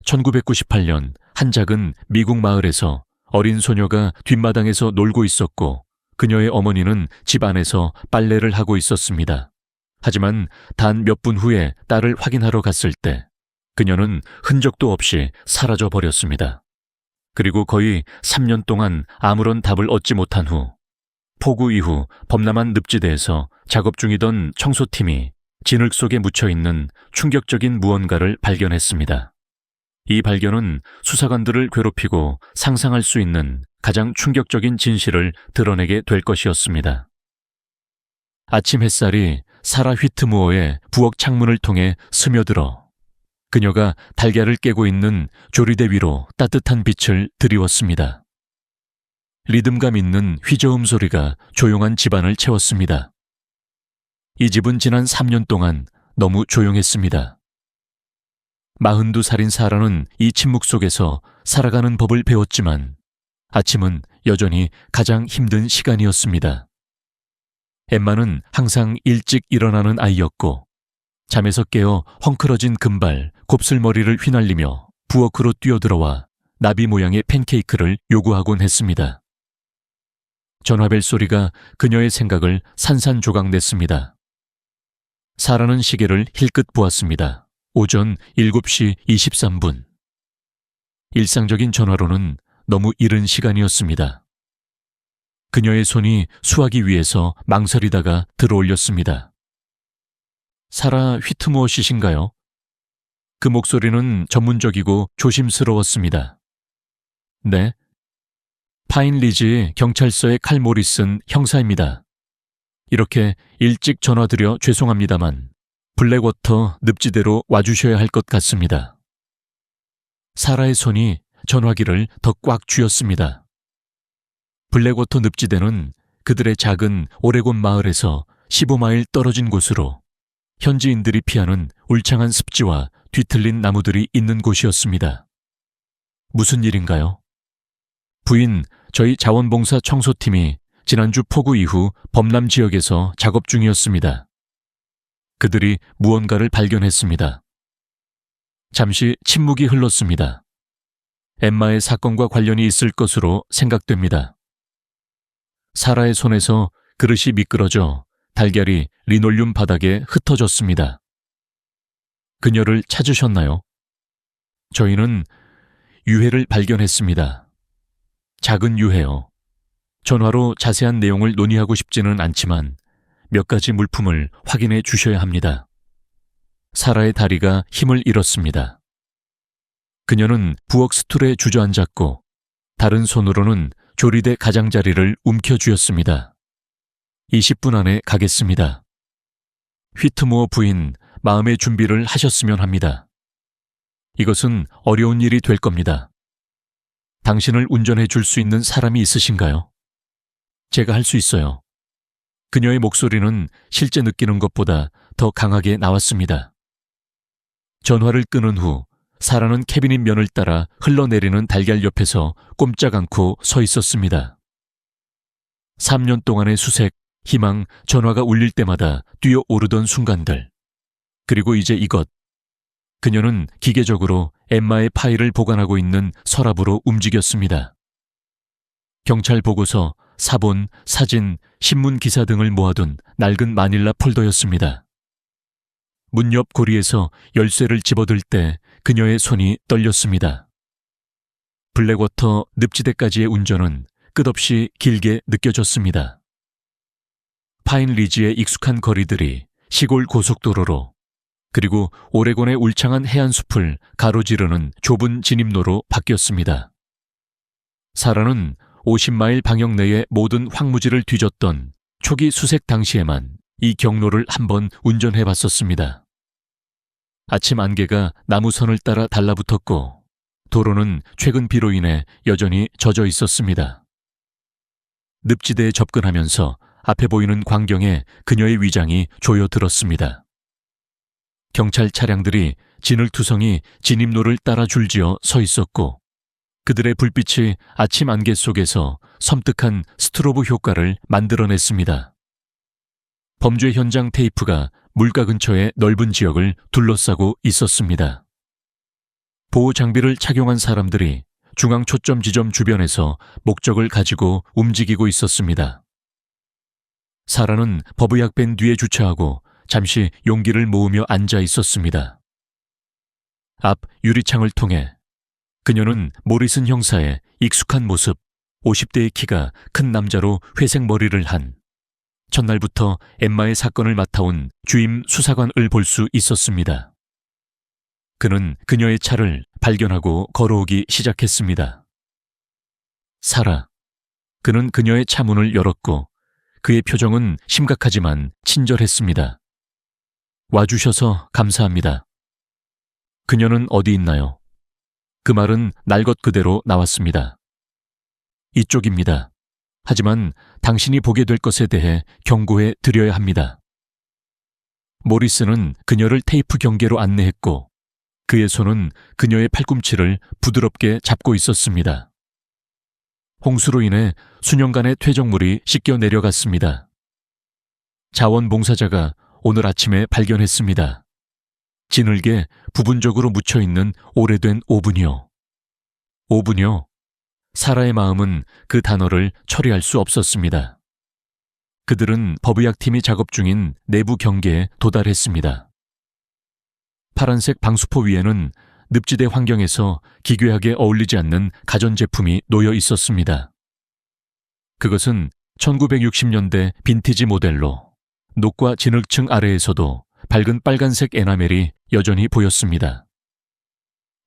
1998년 한 작은 미국 마을에서 어린 소녀가 뒷마당에서 놀고 있었고 그녀의 어머니는 집 안에서 빨래를 하고 있었습니다. 하지만 단 몇 분 후에 딸을 확인하러 갔을 때 그녀는 흔적도 없이 사라져 버렸습니다. 그리고 거의 3년 동안 아무런 답을 얻지 못한 후 폭우 이후 범람한 늪지대에서 작업 중이던 청소팀이 진흙 속에 묻혀있는 충격적인 무언가를 발견했습니다. 이 발견은 수사관들을 괴롭히고 상상할 수 있는 가장 충격적인 진실을 드러내게 될 것이었습니다. 아침 햇살이 사라 휘트무어의 부엌 창문을 통해 스며들어 그녀가 달걀을 깨고 있는 조리대 위로 따뜻한 빛을 드리웠습니다. 리듬감 있는 휘저음 소리가 조용한 집안을 채웠습니다. 이 집은 지난 3년 동안 너무 조용했습니다. 42살인 사라는 이 침묵 속에서 살아가는 법을 배웠지만 아침은 여전히 가장 힘든 시간이었습니다. 엠마는 항상 일찍 일어나는 아이였고 잠에서 깨어 헝클어진 금발, 곱슬머리를 휘날리며 부엌으로 뛰어들어와 나비 모양의 팬케이크를 요구하곤 했습니다. 전화벨 소리가 그녀의 생각을 산산조각냈습니다. 사라는 시계를 힐끗 보았습니다. 오전 7시 23분. 일상적인 전화로는 너무 이른 시간이었습니다. 그녀의 손이 수화기 위에서 망설이다가 들어올렸습니다. 사라 휘트무어 씨신가요? 그 목소리는 전문적이고 조심스러웠습니다. 네. 파인리지 경찰서의 칼 모리슨 형사입니다. 이렇게 일찍 전화드려 죄송합니다만 블랙워터 늪지대로 와주셔야 할 것 같습니다. 사라의 손이 전화기를 더 꽉 쥐었습니다. 블랙워터 늪지대는 그들의 작은 오레곤 마을에서 15마일 떨어진 곳으로 현지인들이 피하는 울창한 습지와 뒤틀린 나무들이 있는 곳이었습니다. 무슨 일인가요? 부인, 저희 자원봉사 청소팀이 지난주 폭우 이후 범람 지역에서 작업 중이었습니다. 그들이 무언가를 발견했습니다. 잠시 침묵이 흘렀습니다. 엠마의 사건과 관련이 있을 것으로 생각됩니다. 사라의 손에서 그릇이 미끄러져 달걀이 리놀륨 바닥에 흩어졌습니다. 그녀를 찾으셨나요? 저희는 유해를 발견했습니다. 작은 유해요. 전화로 자세한 내용을 논의하고 싶지는 않지만 몇 가지 물품을 확인해 주셔야 합니다. 사라의 다리가 힘을 잃었습니다. 그녀는 부엌 스툴에 주저앉았고 다른 손으로는 조리대 가장자리를 움켜쥐었습니다. 20분 안에 가겠습니다. 휘트무어 부인, 마음의 준비를 하셨으면 합니다. 이것은 어려운 일이 될 겁니다. 당신을 운전해 줄 수 있는 사람이 있으신가요? 제가 할 수 있어요. 그녀의 목소리는 실제 느끼는 것보다 더 강하게 나왔습니다. 전화를 끊은 후 사라는 캐비닛 면을 따라 흘러내리는 달걀 옆에서 꼼짝 않고 서 있었습니다. 3년 동안의 수색, 희망, 전화가 울릴 때마다 뛰어오르던 순간들. 그리고 이제 이것. 그녀는 기계적으로 엠마의 파일을 보관하고 있는 서랍으로 움직였습니다. 경찰 보고서, 사본, 사진, 신문 기사 등을 모아둔 낡은 마닐라 폴더였습니다. 문 옆 고리에서 열쇠를 집어들 때 그녀의 손이 떨렸습니다. 블랙워터 늪지대까지의 운전은 끝없이 길게 느껴졌습니다. 파인리지의 익숙한 거리들이 시골 고속도로로 그리고 오레곤의 울창한 해안숲을 가로지르는 좁은 진입로로 바뀌었습니다. 사라는 50마일 방역 내의 모든 황무지를 뒤졌던 초기 수색 당시에만 이 경로를 한번 운전해 봤었습니다. 아침 안개가 나무선을 따라 달라붙었고 도로는 최근 비로 인해 여전히 젖어 있었습니다. 늪지대에 접근하면서 앞에 보이는 광경에 그녀의 위장이 조여들었습니다. 경찰 차량들이 진흙투성이 진입로를 따라 줄지어 서 있었고 그들의 불빛이 아침 안개 속에서 섬뜩한 스트로브 효과를 만들어냈습니다. 범죄 현장 테이프가 물가 근처의 넓은 지역을 둘러싸고 있었습니다. 보호 장비를 착용한 사람들이 중앙 초점 지점 주변에서 목적을 가지고 움직이고 있었습니다. 사라는 버브약밴 뒤에 주차하고 잠시 용기를 모으며 앉아 있었습니다. 앞 유리창을 통해 그녀는 모리슨 형사의 익숙한 모습, 50대의 키가 큰 남자로 회색 머리를 한 첫날부터 엠마의 사건을 맡아온 주임 수사관을 볼 수 있었습니다. 그는 그녀의 차를 발견하고 걸어오기 시작했습니다. 사라. 그는 그녀의 차 문을 열었고 그의 표정은 심각하지만 친절했습니다. 와주셔서 감사합니다. 그녀는 어디 있나요? 그 말은 날 것 그대로 나왔습니다. 이쪽입니다. 하지만 당신이 보게 될 것에 대해 경고해 드려야 합니다. 모리스는 그녀를 테이프 경계로 안내했고 그의 손은 그녀의 팔꿈치를 부드럽게 잡고 있었습니다. 홍수로 인해 수년간의 퇴적물이 씻겨 내려갔습니다. 자원봉사자가 오늘 아침에 발견했습니다. 진흙에 부분적으로 묻혀있는 오래된 오븐이요. 오븐이요? 사라의 마음은 그 단어를 처리할 수 없었습니다. 그들은 버브약팀이 작업 중인 내부 경계에 도달했습니다. 파란색 방수포 위에는 늪지대 환경에서 기괴하게 어울리지 않는 가전제품이 놓여 있었습니다. 그것은 1960년대 빈티지 모델로 녹과 진흙층 아래에서도 밝은 빨간색 에나멜이 여전히 보였습니다.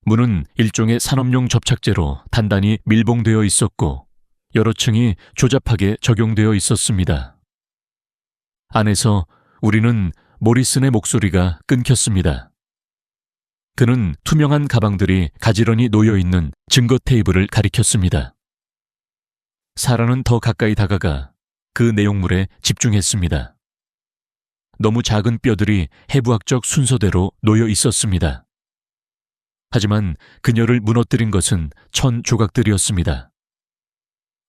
문은 일종의 산업용 접착제로 단단히 밀봉되어 있었고 여러 층이 조잡하게 적용되어 있었습니다. 안에서 우리는 모리슨의 목소리가 끊겼습니다. 그는 투명한 가방들이 가지런히 놓여있는 증거 테이블을 가리켰습니다. 사라는 더 가까이 다가가 그 내용물에 집중했습니다. 너무 작은 뼈들이 해부학적 순서대로 놓여 있었습니다. 하지만 그녀를 무너뜨린 것은 천 조각들이었습니다.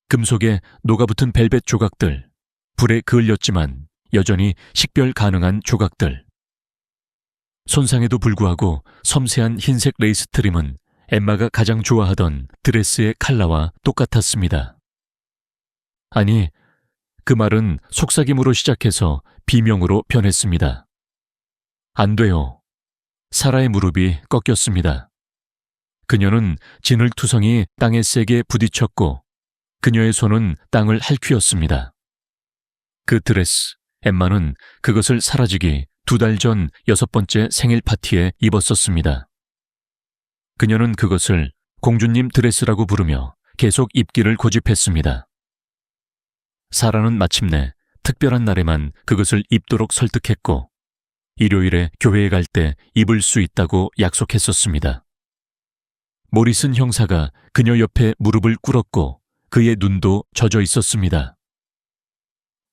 금속에 녹아붙은 벨벳 조각들, 불에 그을렸지만 여전히 식별 가능한 조각들. 손상에도 불구하고 섬세한 흰색 레이스 트림은 엠마가 가장 좋아하던 드레스의 컬러와 똑같았습니다. 아니, 그 말은 속삭임으로 시작해서 비명으로 변했습니다. 안 돼요. 사라의 무릎이 꺾였습니다. 그녀는 진흙투성이 땅에 세게 부딪혔고 그녀의 손은 땅을 핥히었습니다. 그 드레스, 엠마는 그것을 사라지기 2달 전 6번째 생일 파티에 입었었습니다. 그녀는 그것을 공주님 드레스라고 부르며 계속 입기를 고집했습니다. 사라는 마침내 특별한 날에만 그것을 입도록 설득했고 일요일에 교회에 갈 때 입을 수 있다고 약속했었습니다. 모리슨 형사가 그녀 옆에 무릎을 꿇었고 그의 눈도 젖어 있었습니다.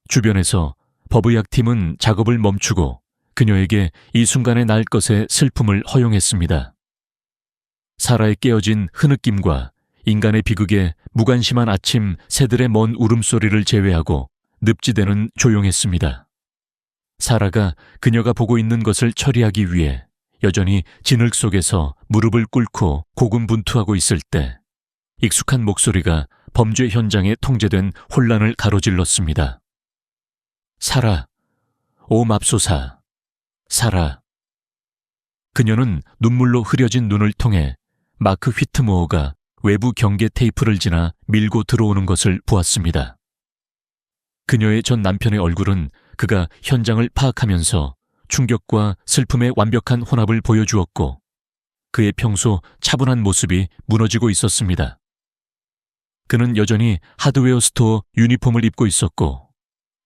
주변에서 버브약팀은 작업을 멈추고 그녀에게 이 순간에 날 것의 슬픔을 허용했습니다. 사라의 깨어진 흐느낌과 인간의 비극에 무관심한 아침 새들의 먼 울음소리를 제외하고 늪지대는 조용했습니다. 사라가 그녀가 보고 있는 것을 처리하기 위해 여전히 진흙 속에서 무릎을 꿇고 고군분투하고 있을 때 익숙한 목소리가 범죄 현장에 통제된 혼란을 가로질렀습니다. 사라, 오 맙소사, 사라. 그녀는 눈물로 흐려진 눈을 통해 마크 휘트모어가 외부 경계 테이프를 지나 밀고 들어오는 것을 보았습니다. 그녀의 전 남편의 얼굴은 그가 현장을 파악하면서 충격과 슬픔의 완벽한 혼합을 보여주었고 그의 평소 차분한 모습이 무너지고 있었습니다. 그는 여전히 하드웨어 스토어 유니폼을 입고 있었고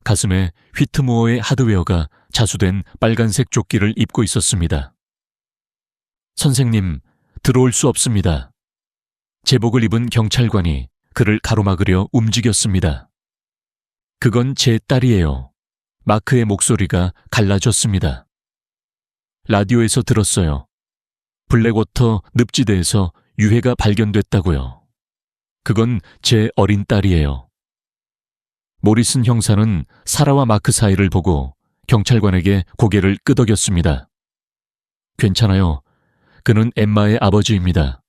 가슴에 휘트모어의 하드웨어가 자수된 빨간색 조끼를 입고 있었습니다. 선생님, 들어올 수 없습니다. 제복을 입은 경찰관이 그를 가로막으려 움직였습니다. 그건 제 딸이에요. 마크의 목소리가 갈라졌습니다. 라디오에서 들었어요. 블랙워터 늪지대에서 유해가 발견됐다고요. 그건 제 어린 딸이에요. 모리슨 형사는 사라와 마크 사이를 보고 경찰관에게 고개를 끄덕였습니다. 괜찮아요. 그는 엠마의 아버지입니다.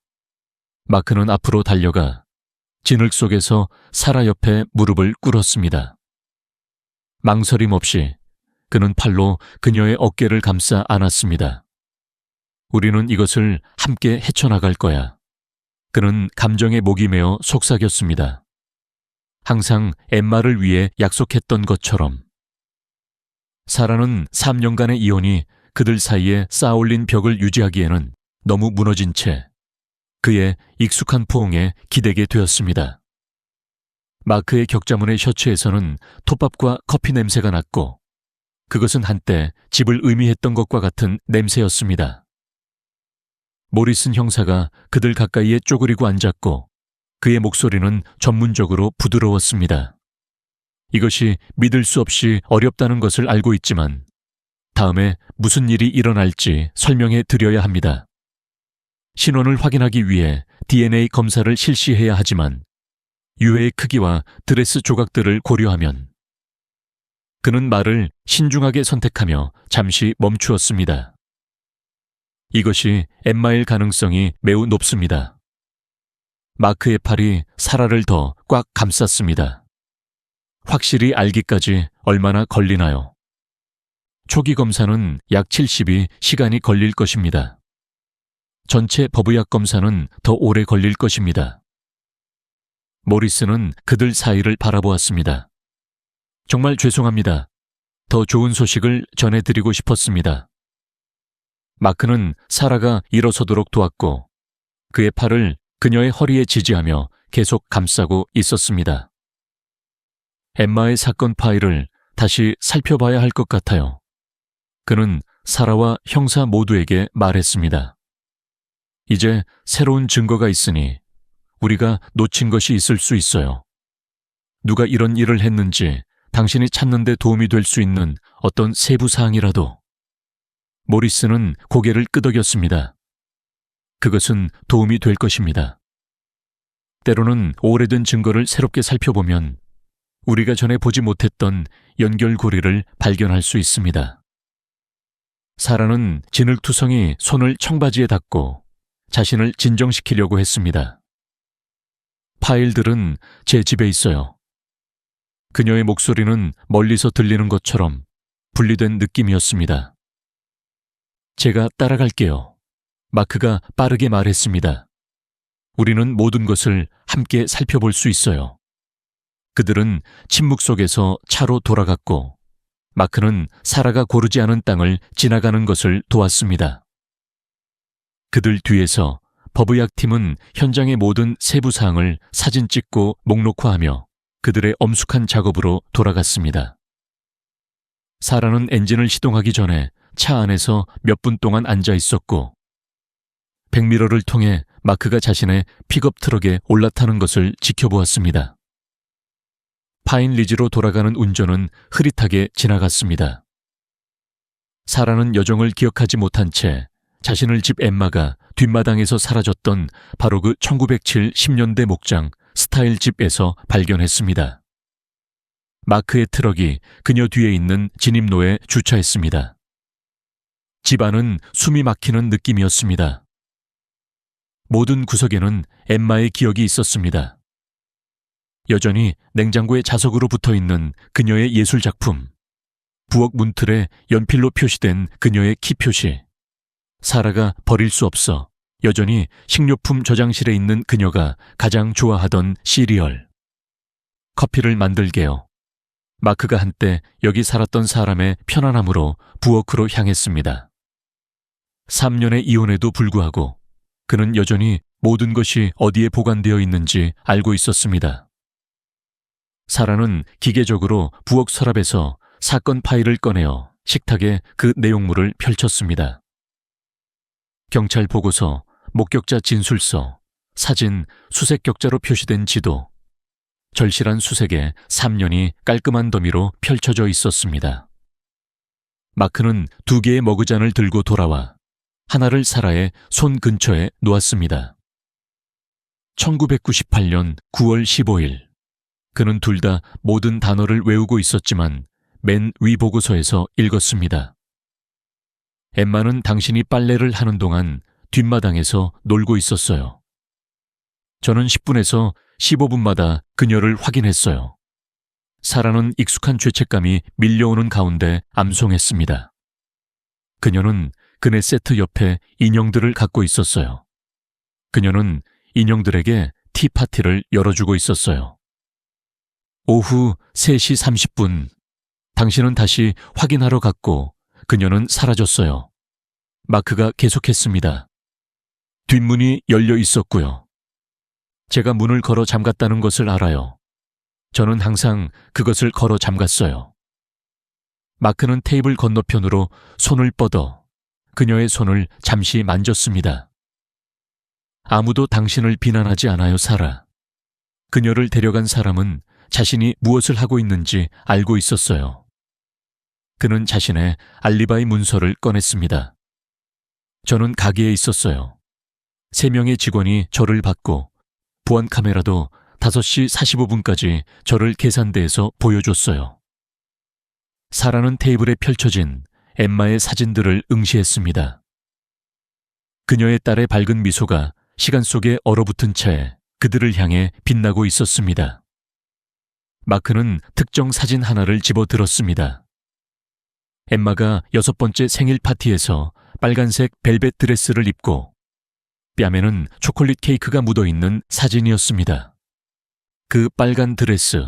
마크는 앞으로 달려가 진흙 속에서 사라 옆에 무릎을 꿇었습니다. 망설임 없이 그는 팔로 그녀의 어깨를 감싸 안았습니다. 우리는 이것을 함께 헤쳐나갈 거야. 그는 감정에 목이 메어 속삭였습니다. 항상 엠마를 위해 약속했던 것처럼. 사라는 3년간의 이혼이 그들 사이에 쌓아올린 벽을 유지하기에는 너무 무너진 채 그의 익숙한 포옹에 기대게 되었습니다. 마크의 격자문의 셔츠에서는 톱밥과 커피 냄새가 났고 그것은 한때 집을 의미했던 것과 같은 냄새였습니다. 모리슨 형사가 그들 가까이에 쪼그리고 앉았고 그의 목소리는 전문적으로 부드러웠습니다. 이것이 믿을 수 없이 어렵다는 것을 알고 있지만 다음에 무슨 일이 일어날지 설명해 드려야 합니다. 신원을 확인하기 위해 DNA 검사를 실시해야 하지만 유해의 크기와 드레스 조각들을 고려하면 그는 말을 신중하게 선택하며 잠시 멈추었습니다. 이것이 엠마일 가능성이 매우 높습니다. 마크의 팔이 사라를 더 꽉 감쌌습니다. 확실히 알기까지 얼마나 걸리나요? 초기 검사는 약 70이 시간이 걸릴 것입니다. 전체 법의학 검사는 더 오래 걸릴 것입니다. 모리스는 그들 사이를 바라보았습니다. 정말 죄송합니다. 더 좋은 소식을 전해드리고 싶었습니다. 마크는 사라가 일어서도록 도왔고 그의 팔을 그녀의 허리에 지지하며 계속 감싸고 있었습니다. 엠마의 사건 파일을 다시 살펴봐야 할 것 같아요. 그는 사라와 형사 모두에게 말했습니다. 이제 새로운 증거가 있으니 우리가 놓친 것이 있을 수 있어요. 누가 이런 일을 했는지 당신이 찾는 데 도움이 될 수 있는 어떤 세부 사항이라도. 모리스는 고개를 끄덕였습니다. 그것은 도움이 될 것입니다. 때로는 오래된 증거를 새롭게 살펴보면 우리가 전에 보지 못했던 연결고리를 발견할 수 있습니다. 사라는 진흙투성이 손을 청바지에 닿고 자신을 진정시키려고 했습니다. 파일들은 제 집에 있어요. 그녀의 목소리는 멀리서 들리는 것처럼 분리된 느낌이었습니다. 제가 따라갈게요. 마크가 빠르게 말했습니다. 우리는 모든 것을 함께 살펴볼 수 있어요. 그들은 침묵 속에서 차로 돌아갔고 마크는 사라가 고르지 않은 땅을 지나가는 것을 도왔습니다. 그들 뒤에서 법의학팀은 현장의 모든 세부 사항을 사진 찍고 목록화하며 그들의 엄숙한 작업으로 돌아갔습니다. 사라는 엔진을 시동하기 전에 차 안에서 몇 분 동안 앉아 있었고 백미러를 통해 마크가 자신의 픽업 트럭에 올라타는 것을 지켜보았습니다. 파인리지로 돌아가는 운전은 흐릿하게 지나갔습니다. 사라는 여정을 기억하지 못한 채 자신을 집 엠마가 뒷마당에서 사라졌던 바로 그 1907 10년대 목장 스타일 집에서 발견했습니다. 마크의 트럭이 그녀 뒤에 있는 진입로에 주차했습니다. 집 안은 숨이 막히는 느낌이었습니다. 모든 구석에는 엠마의 기억이 있었습니다. 여전히 냉장고에 자석으로 붙어있는 그녀의 예술작품, 부엌 문틀에 연필로 표시된 그녀의 키 표시, 사라가 버릴 수 없어 여전히 식료품 저장실에 있는 그녀가 가장 좋아하던 시리얼, 커피를 만들게요. 마크가 한때 여기 살았던 사람의 편안함으로 부엌으로 향했습니다. 3년의 이혼에도 불구하고 그는 여전히 모든 것이 어디에 보관되어 있는지 알고 있었습니다. 사라는 기계적으로 부엌 서랍에서 사건 파일을 꺼내어 식탁에 그 내용물을 펼쳤습니다. 경찰 보고서, 목격자 진술서, 사진, 수색 격자로 표시된 지도, 절실한 수색에 3년이 깔끔한 더미로 펼쳐져 있었습니다. 마크는 2개의 머그잔을 들고 돌아와 하나를 사라의 손 근처에 놓았습니다. 1998년 9월 15일. 그는 둘 다 모든 단어를 외우고 있었지만 맨 위 보고서에서 읽었습니다. 엠마는 당신이 빨래를 하는 동안 뒷마당에서 놀고 있었어요. 저는 10분에서 15분마다 그녀를 확인했어요. 사라는 익숙한 죄책감이 밀려오는 가운데 암송했습니다. 그녀는 그네 세트 옆에 인형들을 갖고 있었어요. 그녀는 인형들에게 티파티를 열어주고 있었어요. 오후 3시 30분, 당신은 다시 확인하러 갔고 그녀는 사라졌어요. 마크가 계속했습니다. 뒷문이 열려 있었고요. 제가 문을 걸어 잠갔다는 것을 알아요. 저는 항상 그것을 걸어 잠갔어요. 마크는 테이블 건너편으로 손을 뻗어 그녀의 손을 잠시 만졌습니다. 아무도 당신을 비난하지 않아요, 사라. 그녀를 데려간 사람은 자신이 무엇을 하고 있는지 알고 있었어요. 그는 자신의 알리바이 문서를 꺼냈습니다. 저는 가게에 있었어요. 3명의 직원이 저를 받고 보안 카메라도 5시 45분까지 저를 계산대에서 보여줬어요. 사라는 테이블에 펼쳐진 엠마의 사진들을 응시했습니다. 그녀의 딸의 밝은 미소가 시간 속에 얼어붙은 채 그들을 향해 빛나고 있었습니다. 마크는 특정 사진 하나를 집어들었습니다. 엠마가 6번째 생일 파티에서 빨간색 벨벳 드레스를 입고 뺨에는 초콜릿 케이크가 묻어있는 사진이었습니다. 그 빨간 드레스,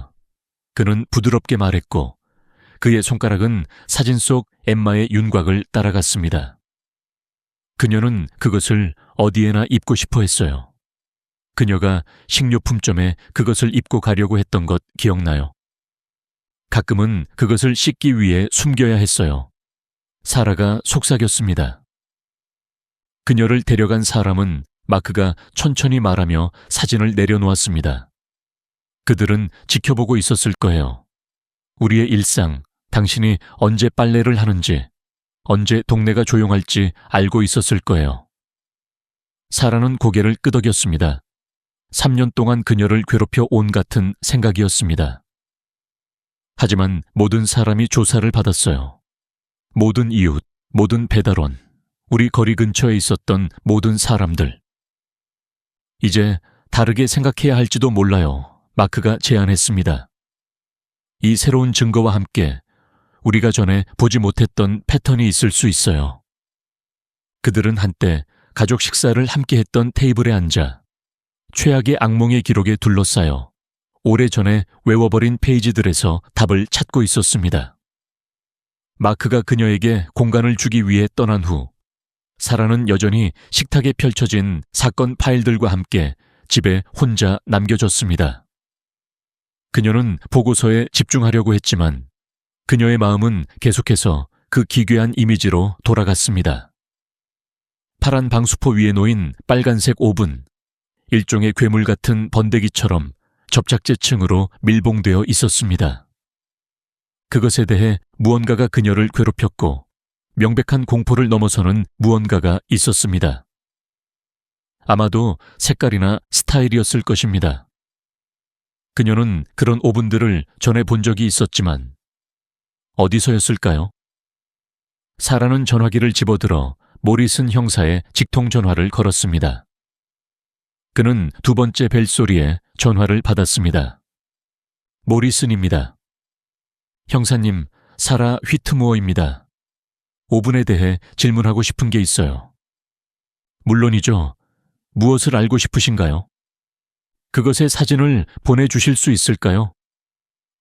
그는 부드럽게 말했고 그의 손가락은 사진 속 엠마의 윤곽을 따라갔습니다. 그녀는 그것을 어디에나 입고 싶어 했어요. 그녀가 식료품점에 그것을 입고 가려고 했던 것 기억나요? 가끔은 그것을 씻기 위해 숨겨야 했어요. 사라가 속삭였습니다. 그녀를 데려간 사람은 마크가 천천히 말하며 사진을 내려놓았습니다. 그들은 지켜보고 있었을 거예요. 우리의 일상, 당신이 언제 빨래를 하는지, 언제 동네가 조용할지 알고 있었을 거예요. 사라는 고개를 끄덕였습니다. 3년 동안 그녀를 괴롭혀 온 같은 생각이었습니다. 하지만 모든 사람이 조사를 받았어요. 모든 이웃, 모든 배달원, 우리 거리 근처에 있었던 모든 사람들. 이제 다르게 생각해야 할지도 몰라요. 마크가 제안했습니다. 이 새로운 증거와 함께 우리가 전에 보지 못했던 패턴이 있을 수 있어요. 그들은 한때 가족 식사를 함께 했던 테이블에 앉아 최악의 악몽의 기록에 둘러싸여 오래전에 외워버린 페이지들에서 답을 찾고 있었습니다. 마크가 그녀에게 공간을 주기 위해 떠난 후 사라는 여전히 식탁에 펼쳐진 사건 파일들과 함께 집에 혼자 남겨졌습니다. 그녀는 보고서에 집중하려고 했지만 그녀의 마음은 계속해서 그 기괴한 이미지로 돌아갔습니다. 파란 방수포 위에 놓인 빨간색 오븐, 일종의 괴물 같은 번데기처럼 접착제층으로 밀봉되어 있었습니다. 그것에 대해 무언가가 그녀를 괴롭혔고 명백한 공포를 넘어서는 무언가가 있었습니다. 아마도 색깔이나 스타일이었을 것입니다. 그녀는 그런 오븐들을 전에 본 적이 있었지만 어디서였을까요? 사라는 전화기를 집어들어 모리슨 형사의 직통전화를 걸었습니다. 그는 2번째 벨소리에 전화를 받았습니다. 모리슨입니다. 형사님, 사라 휘트무어입니다. 오븐에 대해 질문하고 싶은 게 있어요. 물론이죠. 무엇을 알고 싶으신가요? 그것의 사진을 보내주실 수 있을까요?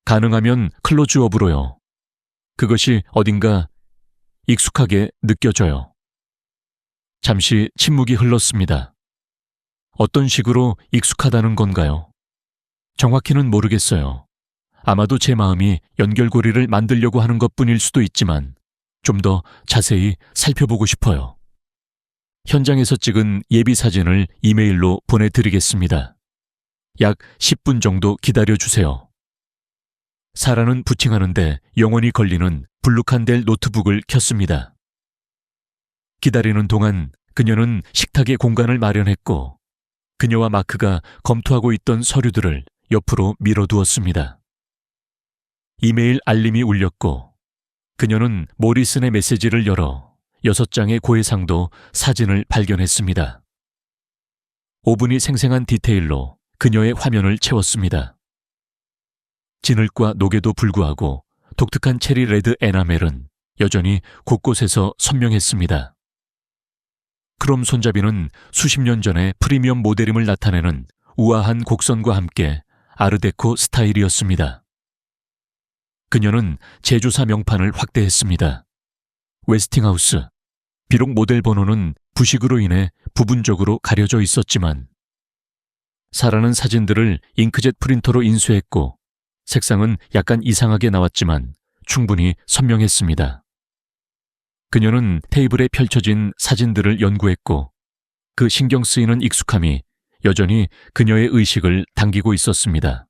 가능하면 클로즈업으로요. 그것이 어딘가 익숙하게 느껴져요. 잠시 침묵이 흘렀습니다. 어떤 식으로 익숙하다는 건가요? 정확히는 모르겠어요. 아마도 제 마음이 연결고리를 만들려고 하는 것뿐일 수도 있지만 좀 더 자세히 살펴보고 싶어요. 현장에서 찍은 예비 사진을 이메일로 보내드리겠습니다. 약 10분 정도 기다려주세요. 사라는 부칭하는데 영원히 걸리는 블루칸델 노트북을 켰습니다. 기다리는 동안 그녀는 식탁에 공간을 마련했고 그녀와 마크가 검토하고 있던 서류들을 옆으로 밀어두었습니다. 이메일 알림이 울렸고 그녀는 모리슨의 메시지를 열어 6장의 고해상도 사진을 발견했습니다. 오븐이 생생한 디테일로 그녀의 화면을 채웠습니다. 진흙과 녹에도 불구하고 독특한 체리 레드 에나멜은 여전히 곳곳에서 선명했습니다. 크롬 손잡이는 수십 년 전의 프리미엄 모델임을 나타내는 우아한 곡선과 함께 아르데코 스타일이었습니다. 그녀는 제조사 명판을 확대했습니다. 웨스팅하우스. 비록 모델 번호는 부식으로 인해 부분적으로 가려져 있었지만 사라는 사진들을 잉크젯 프린터로 인쇄했고 색상은 약간 이상하게 나왔지만 충분히 선명했습니다. 그녀는 테이블에 펼쳐진 사진들을 연구했고 그 신경 쓰이는 익숙함이 여전히 그녀의 의식을 당기고 있었습니다.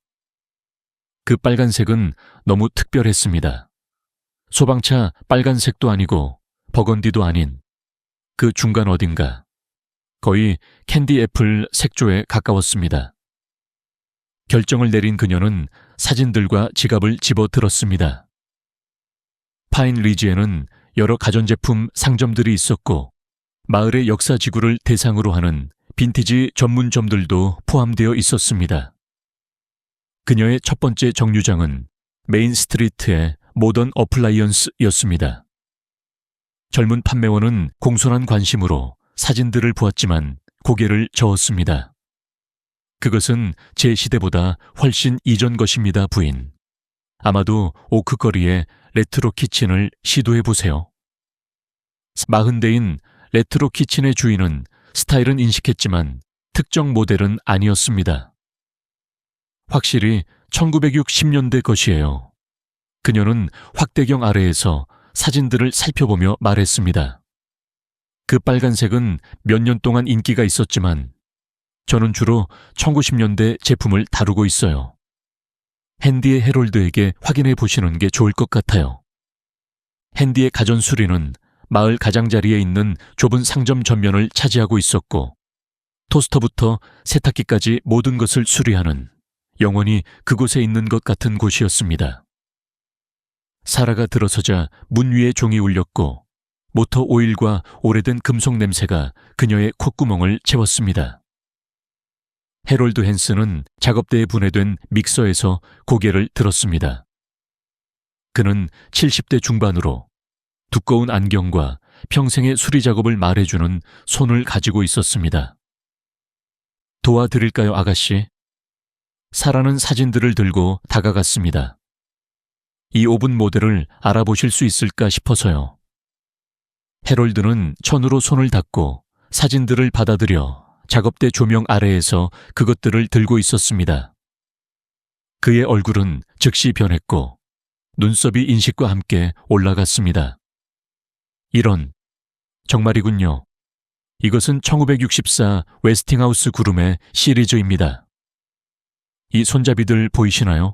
그 빨간색은 너무 특별했습니다. 소방차 빨간색도 아니고 버건디도 아닌 그 중간 어딘가 거의 캔디 애플 색조에 가까웠습니다. 결정을 내린 그녀는 사진들과 지갑을 집어들었습니다. 파인 리지에는 여러 가전제품 상점들이 있었고 마을의 역사 지구를 대상으로 하는 빈티지 전문점들도 포함되어 있었습니다. 그녀의 첫 번째 정류장은 메인 스트리트의 모던 어플라이언스였습니다. 젊은 판매원은 공손한 관심으로 사진들을 보았지만 고개를 저었습니다. 그것은 제 시대보다 훨씬 이전 것입니다, 부인. 아마도 오크거리의 레트로 키친을 시도해보세요. 40대인 레트로 키친의 주인은 스타일은 인식했지만 특정 모델은 아니었습니다. 확실히 1960년대 것이에요. 그녀는 확대경 아래에서 사진들을 살펴보며 말했습니다. 그 빨간색은 몇 년 동안 인기가 있었지만 저는 주로 1990년대 제품을 다루고 있어요. 핸디의 해롤드에게 확인해 보시는 게 좋을 것 같아요. 핸디의 가전 수리는 마을 가장자리에 있는 좁은 상점 전면을 차지하고 있었고 토스터부터 세탁기까지 모든 것을 수리하는 영원히 그곳에 있는 것 같은 곳이었습니다. 사라가 들어서자 문 위에 종이 울렸고 모터 오일과 오래된 금속 냄새가 그녀의 콧구멍을 채웠습니다. 해롤드 헨스는 작업대에 분해된 믹서에서 고개를 들었습니다. 그는 70대 중반으로 두꺼운 안경과 평생의 수리 작업을 말해주는 손을 가지고 있었습니다. 도와드릴까요, 아가씨? 사라는 사진들을 들고 다가갔습니다. 이 오븐 모델을 알아보실 수 있을까 싶어서요. 해롤드는 천으로 손을 닫고 사진들을 받아들여 작업대 조명 아래에서 그것들을 들고 있었습니다. 그의 얼굴은 즉시 변했고 눈썹이 인식과 함께 올라갔습니다. 이런, 정말이군요. 이것은 1964 웨스팅하우스 구름의 시리즈입니다. 이 손잡이들 보이시나요?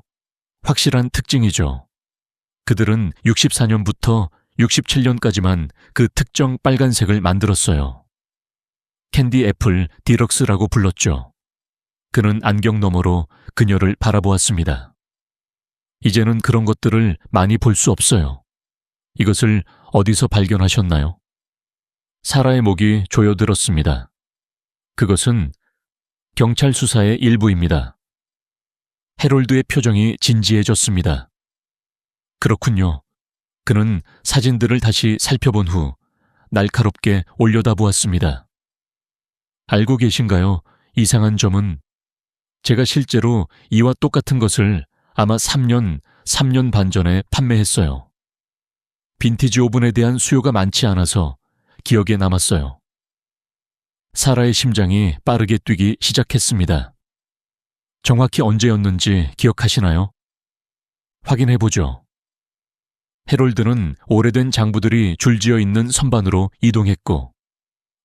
확실한 특징이죠. 그들은 64년부터 67년까지만 그 특정 빨간색을 만들었어요. 캔디 애플 디럭스라고 불렀죠. 그는 안경 너머로 그녀를 바라보았습니다. 이제는 그런 것들을 많이 볼 수 없어요. 이것을 어디서 발견하셨나요? 사라의 목이 조여들었습니다. 그것은 경찰 수사의 일부입니다. 해롤드의 표정이 진지해졌습니다. 그렇군요. 그는 사진들을 다시 살펴본 후 날카롭게 올려다보았습니다. 알고 계신가요? 이상한 점은 제가 실제로 이와 똑같은 것을 아마 3년 반 전에 판매했어요. 빈티지 오븐에 대한 수요가 많지 않아서 기억에 남았어요. 사라의 심장이 빠르게 뛰기 시작했습니다. 정확히 언제였는지 기억하시나요? 확인해보죠. 해롤드는 오래된 장부들이 줄지어 있는 선반으로 이동했고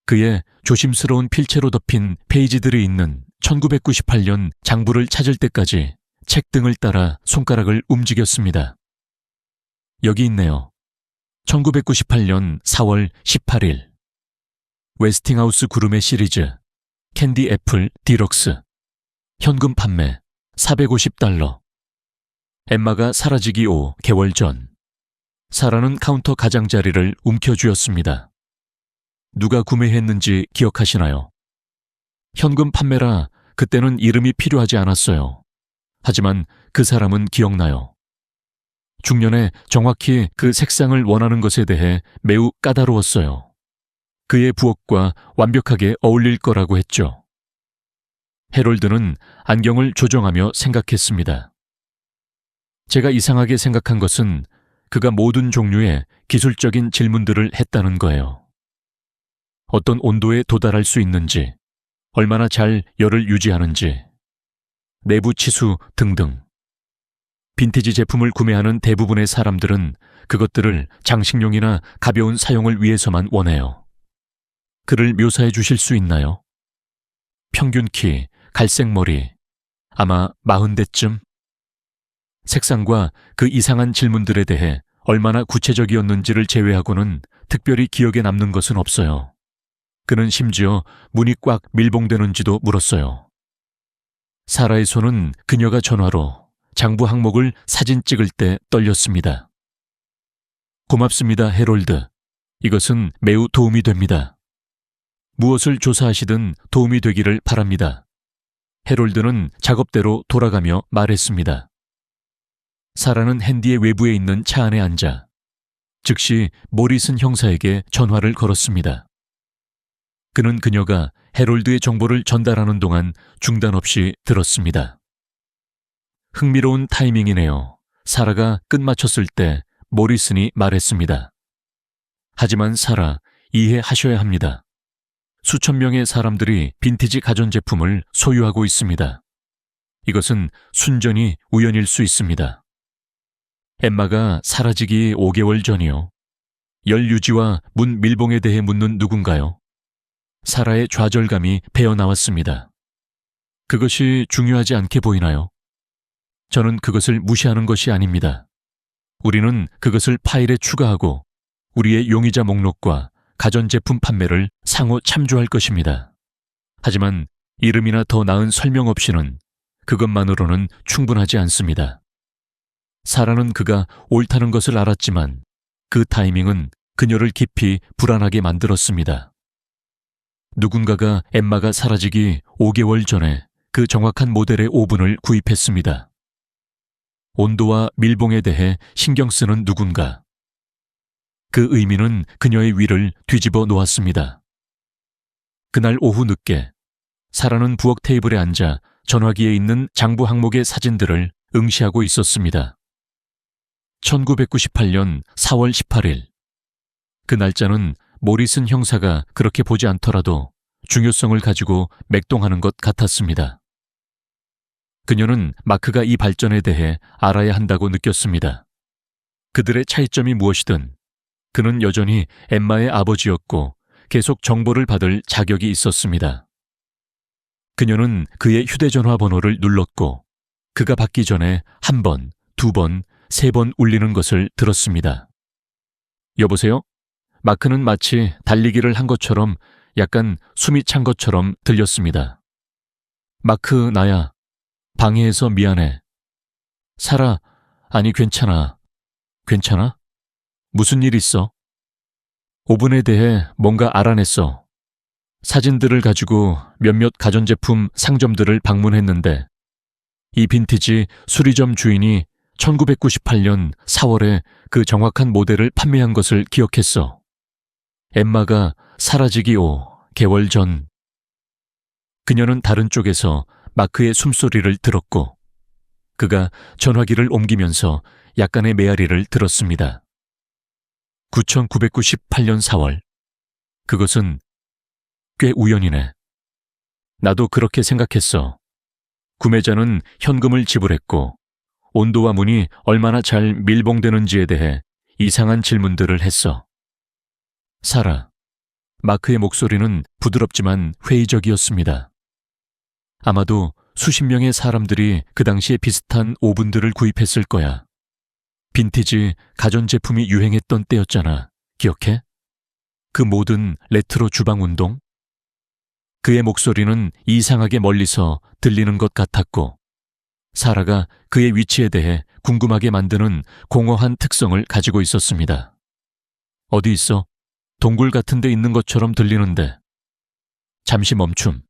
그의 조심스러운 필체로 덮인 페이지들이 있는 1998년 장부를 찾을 때까지 책 등을 따라 손가락을 움직였습니다. 여기 있네요. 1998년 4월 18일 웨스팅하우스 구름의 시리즈 캔디 애플 디럭스 현금 판매 $450. 엠마가 사라지기 5개월 전 사라는 카운터 가장자리를 움켜쥐었습니다. 누가 구매했는지 기억하시나요? 현금 판매라 그때는 이름이 필요하지 않았어요. 하지만 그 사람은 기억나요. 중년에 정확히 그 색상을 원하는 것에 대해 매우 까다로웠어요. 그의 부엌과 완벽하게 어울릴 거라고 했죠. 해롤드는 안경을 조정하며 생각했습니다. 제가 이상하게 생각한 것은 그가 모든 종류의 기술적인 질문들을 했다는 거예요. 어떤 온도에 도달할 수 있는지, 얼마나 잘 열을 유지하는지, 내부 치수 등등. 빈티지 제품을 구매하는 대부분의 사람들은 그것들을 장식용이나 가벼운 사용을 위해서만 원해요. 그를 묘사해 주실 수 있나요? 평균 키, 갈색 머리, 아마 40대쯤? 색상과 그 이상한 질문들에 대해 얼마나 구체적이었는지를 제외하고는 특별히 기억에 남는 것은 없어요. 그는 심지어 문이 꽉 밀봉되는지도 물었어요. 사라의 손은 그녀가 전화로 장부 항목을 사진 찍을 때 떨렸습니다. 고맙습니다, 해롤드. 이것은 매우 도움이 됩니다. 무엇을 조사하시든 도움이 되기를 바랍니다. 해롤드는 작업대로 돌아가며 말했습니다. 사라는 핸디의 외부에 있는 차 안에 앉아 즉시 모리슨 형사에게 전화를 걸었습니다. 그는 그녀가 해롤드의 정보를 전달하는 동안 중단 없이 들었습니다. 흥미로운 타이밍이네요. 사라가 끝마쳤을 때 모리슨이 말했습니다. 하지만 사라, 이해하셔야 합니다. 수천 명의 사람들이 빈티지 가전제품을 소유하고 있습니다. 이것은 순전히 우연일 수 있습니다. 엠마가 사라지기 5개월 전이요. 열 유지와 문 밀봉에 대해 묻는 누군가요? 사라의 좌절감이 배어나왔습니다. 그것이 중요하지 않게 보이나요? 저는 그것을 무시하는 것이 아닙니다. 우리는 그것을 파일에 추가하고 우리의 용의자 목록과 가전제품 판매를 상호 참조할 것입니다. 하지만 이름이나 더 나은 설명 없이는 그것만으로는 충분하지 않습니다. 사라는 그가 옳다는 것을 알았지만 그 타이밍은 그녀를 깊이 불안하게 만들었습니다. 누군가가 엠마가 사라지기 5개월 전에 그 정확한 모델의 오븐을 구입했습니다. 온도와 밀봉에 대해 신경 쓰는 누군가. 그 의미는 그녀의 위를 뒤집어 놓았습니다. 그날 오후 늦게 사라는 부엌 테이블에 앉아 전화기에 있는 장부 항목의 사진들을 응시하고 있었습니다. 1998년 4월 18일. 그 날짜는 모리슨 형사가 그렇게 보지 않더라도 중요성을 가지고 맥동하는 것 같았습니다. 그녀는 마크가 이 발전에 대해 알아야 한다고 느꼈습니다. 그들의 차이점이 무엇이든 그는 여전히 엠마의 아버지였고 계속 정보를 받을 자격이 있었습니다. 그녀는 그의 휴대전화 번호를 눌렀고 그가 받기 전에 한 번, 두 번, 세 번 울리는 것을 들었습니다. 여보세요? 마크는 마치 달리기를 한 것처럼 약간 숨이 찬 것처럼 들렸습니다. 마크, 나야. 방해해서 미안해. 사라, 아니 괜찮아. 괜찮아? 무슨 일 있어? 오븐에 대해 뭔가 알아냈어. 사진들을 가지고 몇몇 가전제품 상점들을 방문했는데 이 빈티지 수리점 주인이 1998년 4월에 그 정확한 모델을 판매한 것을 기억했어. 엠마가 사라지기 5개월 전. 그녀는 다른 쪽에서 마크의 숨소리를 들었고 그가 전화기를 옮기면서 약간의 메아리를 들었습니다. 1998년 4월. 그것은 꽤 우연이네. 나도 그렇게 생각했어. 구매자는 현금을 지불했고 온도와 문이 얼마나 잘 밀봉되는지에 대해 이상한 질문들을 했어. 사라. 마크의 목소리는 부드럽지만 회의적이었습니다. 아마도 수십 명의 사람들이 그 당시에 비슷한 오븐들을 구입했을 거야. 빈티지 가전제품이 유행했던 때였잖아. 기억해? 그 모든 레트로 주방 운동? 그의 목소리는 이상하게 멀리서 들리는 것 같았고 사라가 그의 위치에 대해 궁금하게 만드는 공허한 특성을 가지고 있었습니다. 어디 있어? 동굴 같은 데 있는 것처럼 들리는데. 잠시 멈춤.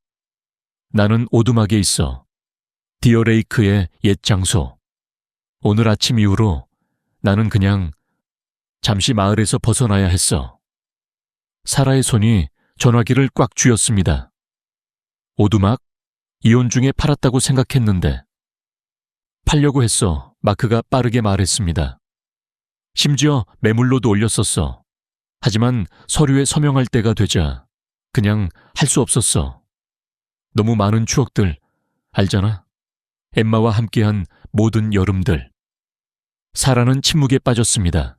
나는 오두막에 있어. 디어레이크의 옛 장소. 오늘 아침 이후로 나는 그냥 잠시 마을에서 벗어나야 했어. 사라의 손이 전화기를 꽉 쥐었습니다. 오두막? 이혼 중에 팔았다고 생각했는데. 팔려고 했어. 마크가 빠르게 말했습니다. 심지어 매물로도 올렸었어. 하지만 서류에 서명할 때가 되자 그냥 할 수 없었어. 너무 많은 추억들, 알잖아? 엠마와 함께한 모든 여름들. 사라는 침묵에 빠졌습니다.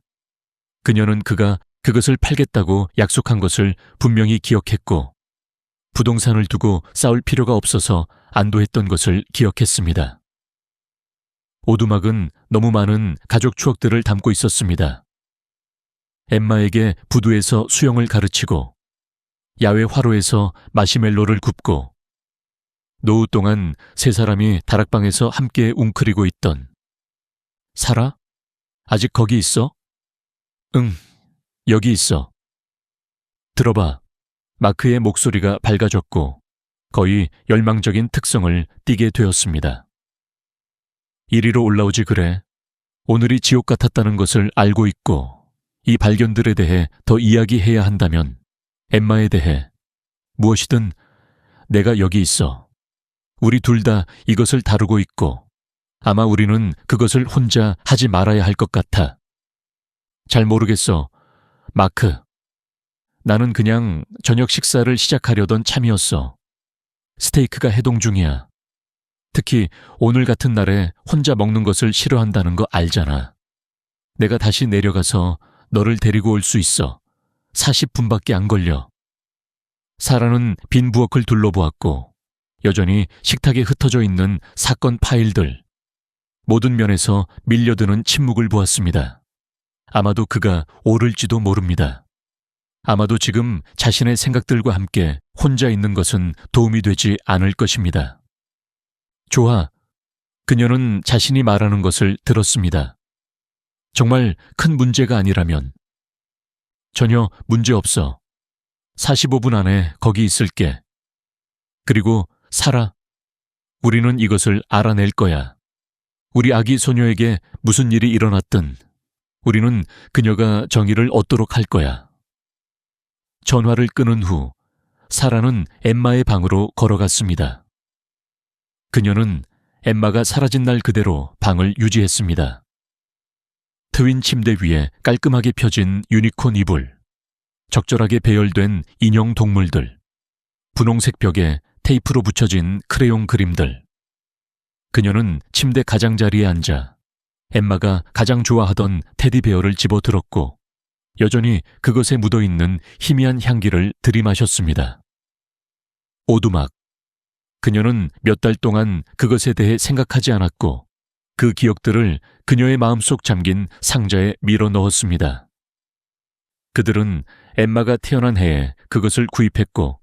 그녀는 그가 그것을 팔겠다고 약속한 것을 분명히 기억했고, 부동산을 두고 싸울 필요가 없어서 안도했던 것을 기억했습니다. 오두막은 너무 많은 가족 추억들을 담고 있었습니다. 엠마에게 부두에서 수영을 가르치고, 야외 화로에서 마시멜로를 굽고, 노후 동안 세 사람이 다락방에서 함께 웅크리고 있던. 사라? 아직 거기 있어? 응, 여기 있어. 들어봐. 마크의 목소리가 밝아졌고 거의 열망적인 특성을 띠게 되었습니다. 이리로 올라오지 그래. 오늘이 지옥 같았다는 것을 알고 있고 이 발견들에 대해 더 이야기해야 한다면 엠마에 대해 무엇이든 내가 여기 있어. 우리 둘 다 이것을 다루고 있고 아마 우리는 그것을 혼자 하지 말아야 할 것 같아. 잘 모르겠어, 마크. 나는 그냥 저녁 식사를 시작하려던 참이었어. 스테이크가 해동 중이야. 특히 오늘 같은 날에 혼자 먹는 것을 싫어한다는 거 알잖아. 내가 다시 내려가서 너를 데리고 올 수 있어. 40분밖에 안 걸려. 사라는 빈 부엌을 둘러보았고 여전히 식탁에 흩어져 있는 사건 파일들. 모든 면에서 밀려드는 침묵을 보았습니다. 아마도 그가 오를지도 모릅니다. 아마도 지금 자신의 생각들과 함께 혼자 있는 것은 도움이 되지 않을 것입니다. 좋아. 그녀는 자신이 말하는 것을 들었습니다. 정말 큰 문제가 아니라면. 전혀 문제 없어. 45분 안에 거기 있을게. 그리고 사라. 우리는 이것을 알아낼 거야. 우리 아기 소녀에게 무슨 일이 일어났든 우리는 그녀가 정의를 얻도록 할 거야. 전화를 끊은 후 사라는 엠마의 방으로 걸어갔습니다. 그녀는 엠마가 사라진 날 그대로 방을 유지했습니다. 트윈 침대 위에 깔끔하게 펴진 유니콘 이불, 적절하게 배열된 인형 동물들, 분홍색 벽에 테이프로 붙여진 크레용 그림들. 그녀는 침대 가장자리에 앉아 엠마가 가장 좋아하던 테디베어를 집어들었고 여전히 그것에 묻어있는 희미한 향기를 들이마셨습니다. 오두막. 그녀는 몇 달 동안 그것에 대해 생각하지 않았고 그 기억들을 그녀의 마음속 잠긴 상자에 밀어 넣었습니다. 그들은 엠마가 태어난 해에 그것을 구입했고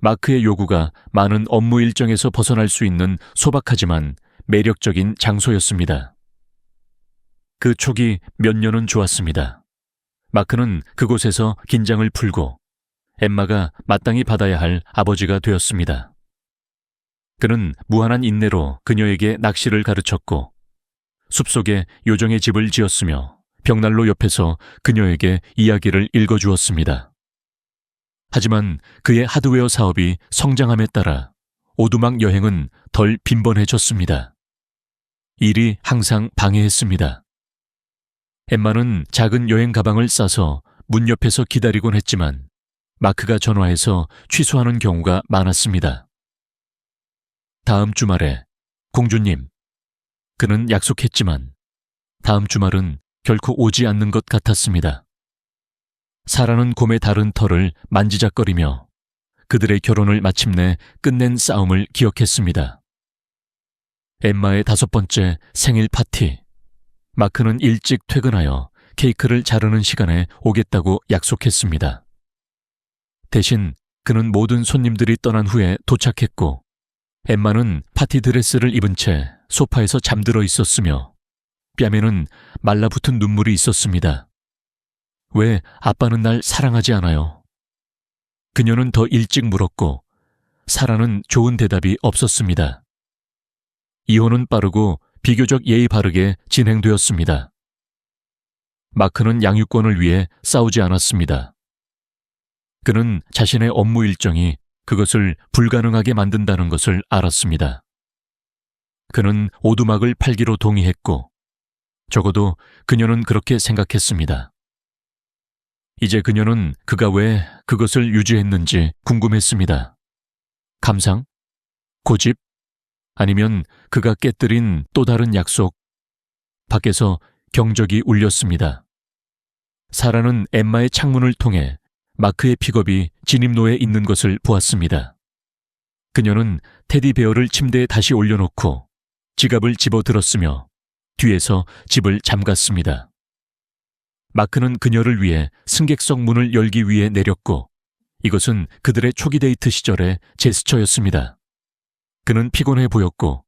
마크의 요구가 많은 업무 일정에서 벗어날 수 있는 소박하지만 매력적인 장소였습니다. 그 초기 몇 년은 좋았습니다. 마크는 그곳에서 긴장을 풀고 엠마가 마땅히 받아야 할 아버지가 되었습니다. 그는 무한한 인내로 그녀에게 낚시를 가르쳤고 숲속에 요정의 집을 지었으며 벽난로 옆에서 그녀에게 이야기를 읽어주었습니다. 하지만 그의 하드웨어 사업이 성장함에 따라 오두막 여행은 덜 빈번해졌습니다. 일이 항상 방해했습니다. 엠마는 작은 여행 가방을 싸서 문 옆에서 기다리곤 했지만 마크가 전화해서 취소하는 경우가 많았습니다. 다음 주말에, 공주님. 그는 약속했지만 다음 주말은 결코 오지 않는 것 같았습니다. 사라는 곰의 다른 털을 만지작거리며 그들의 결혼을 마침내 끝낸 싸움을 기억했습니다. 엠마의 5번째 생일 파티. 마크는 일찍 퇴근하여 케이크를 자르는 시간에 오겠다고 약속했습니다. 대신 그는 모든 손님들이 떠난 후에 도착했고 엠마는 파티 드레스를 입은 채 소파에서 잠들어 있었으며 뺨에는 말라붙은 눈물이 있었습니다. 왜 아빠는 날 사랑하지 않아요? 그녀는 더 일찍 물었고 사라는 좋은 대답이 없었습니다. 이혼은 빠르고 비교적 예의 바르게 진행되었습니다. 마크는 양육권을 위해 싸우지 않았습니다. 그는 자신의 업무 일정이 그것을 불가능하게 만든다는 것을 알았습니다. 그는 오두막을 팔기로 동의했고 적어도 그녀는 그렇게 생각했습니다. 이제 그녀는 그가 왜 그것을 유지했는지 궁금했습니다. 감상? 고집? 아니면 그가 깨뜨린 또 다른 약속? 밖에서 경적이 울렸습니다. 사라는 엠마의 창문을 통해 마크의 픽업이 진입로에 있는 것을 보았습니다. 그녀는 테디베어를 침대에 다시 올려놓고 지갑을 집어들었으며 뒤에서 집을 잠갔습니다. 마크는 그녀를 위해 승객석 문을 열기 위해 내렸고 이것은 그들의 초기 데이트 시절의 제스처였습니다. 그는 피곤해 보였고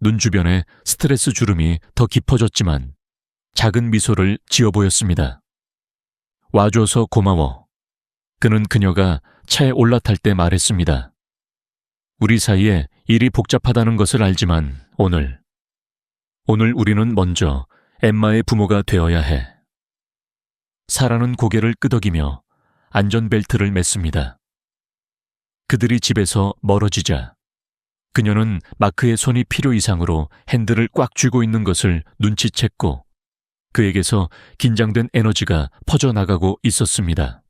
눈 주변에 스트레스 주름이 더 깊어졌지만 작은 미소를 지어 보였습니다. 와줘서 고마워. 그는 그녀가 차에 올라탈 때 말했습니다. 우리 사이에 일이 복잡하다는 것을 알지만 오늘 우리는 먼저 엠마의 부모가 되어야 해. 사라는 고개를 끄덕이며 안전벨트를 맸습니다. 그들이 집에서 멀어지자 그녀는 마크의 손이 필요 이상으로 핸들을 꽉 쥐고 있는 것을 눈치챘고 그에게서 긴장된 에너지가 퍼져나가고 있었습니다.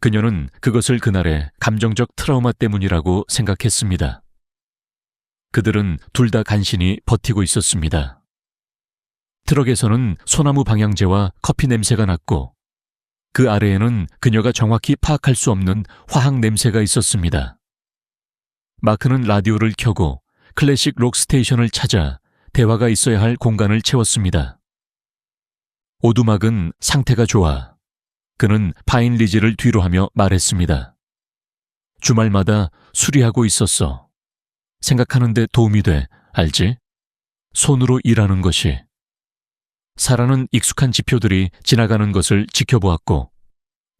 그녀는 그것을 그날의 감정적 트라우마 때문이라고 생각했습니다. 그들은 둘 다 간신히 버티고 있었습니다. 트럭에서는 소나무 방향제와 커피 냄새가 났고 그 아래에는 그녀가 정확히 파악할 수 없는 화학 냄새가 있었습니다. 마크는 라디오를 켜고 클래식 록 스테이션을 찾아 대화가 있어야 할 공간을 채웠습니다. 오두막은 상태가 좋아. 그는 파인 리지를 뒤로 하며 말했습니다. 주말마다 수리하고 있었어. 생각하는데 도움이 돼, 알지? 손으로 일하는 것이. 사라는 익숙한 지표들이 지나가는 것을 지켜보았고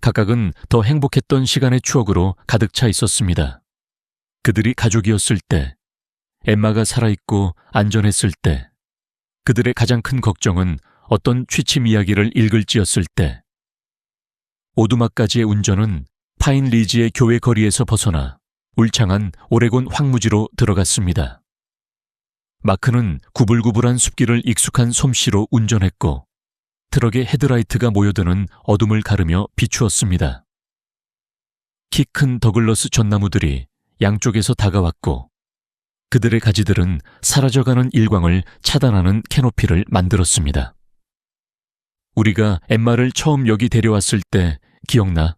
각각은 더 행복했던 시간의 추억으로 가득 차 있었습니다. 그들이 가족이었을 때, 엠마가 살아있고 안전했을 때, 그들의 가장 큰 걱정은 어떤 취침 이야기를 읽을지였을 때, 오두막까지의 운전은 파인 리지의 교회 거리에서 벗어나 울창한 오레곤 황무지로 들어갔습니다. 마크는 구불구불한 숲길을 익숙한 솜씨로 운전했고 트럭의 헤드라이트가 모여드는 어둠을 가르며 비추었습니다. 키 큰 더글러스 전나무들이 양쪽에서 다가왔고 그들의 가지들은 사라져가는 일광을 차단하는 캐노피를 만들었습니다. 우리가 엠마를 처음 여기 데려왔을 때 기억나?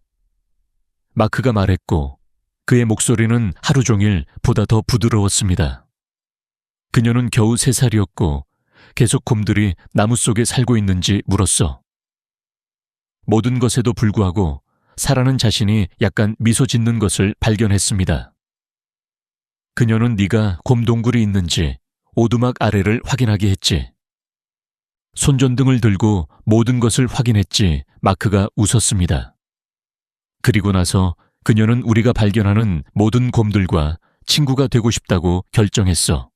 마크가 말했고 그의 목소리는 하루 종일 보다 더 부드러웠습니다. 그녀는 겨우 3살이었고 계속 곰들이 나무 속에 살고 있는지 물었어. 모든 것에도 불구하고 사라는 자신이 약간 미소 짓는 것을 발견했습니다. 그녀는 네가 곰 동굴이 있는지 오두막 아래를 확인하게 했지. 손전등을 들고 모든 것을 확인했지. 마크가 웃었습니다. 그리고 나서 그녀는 우리가 발견하는 모든 곰들과 친구가 되고 싶다고 결정했어.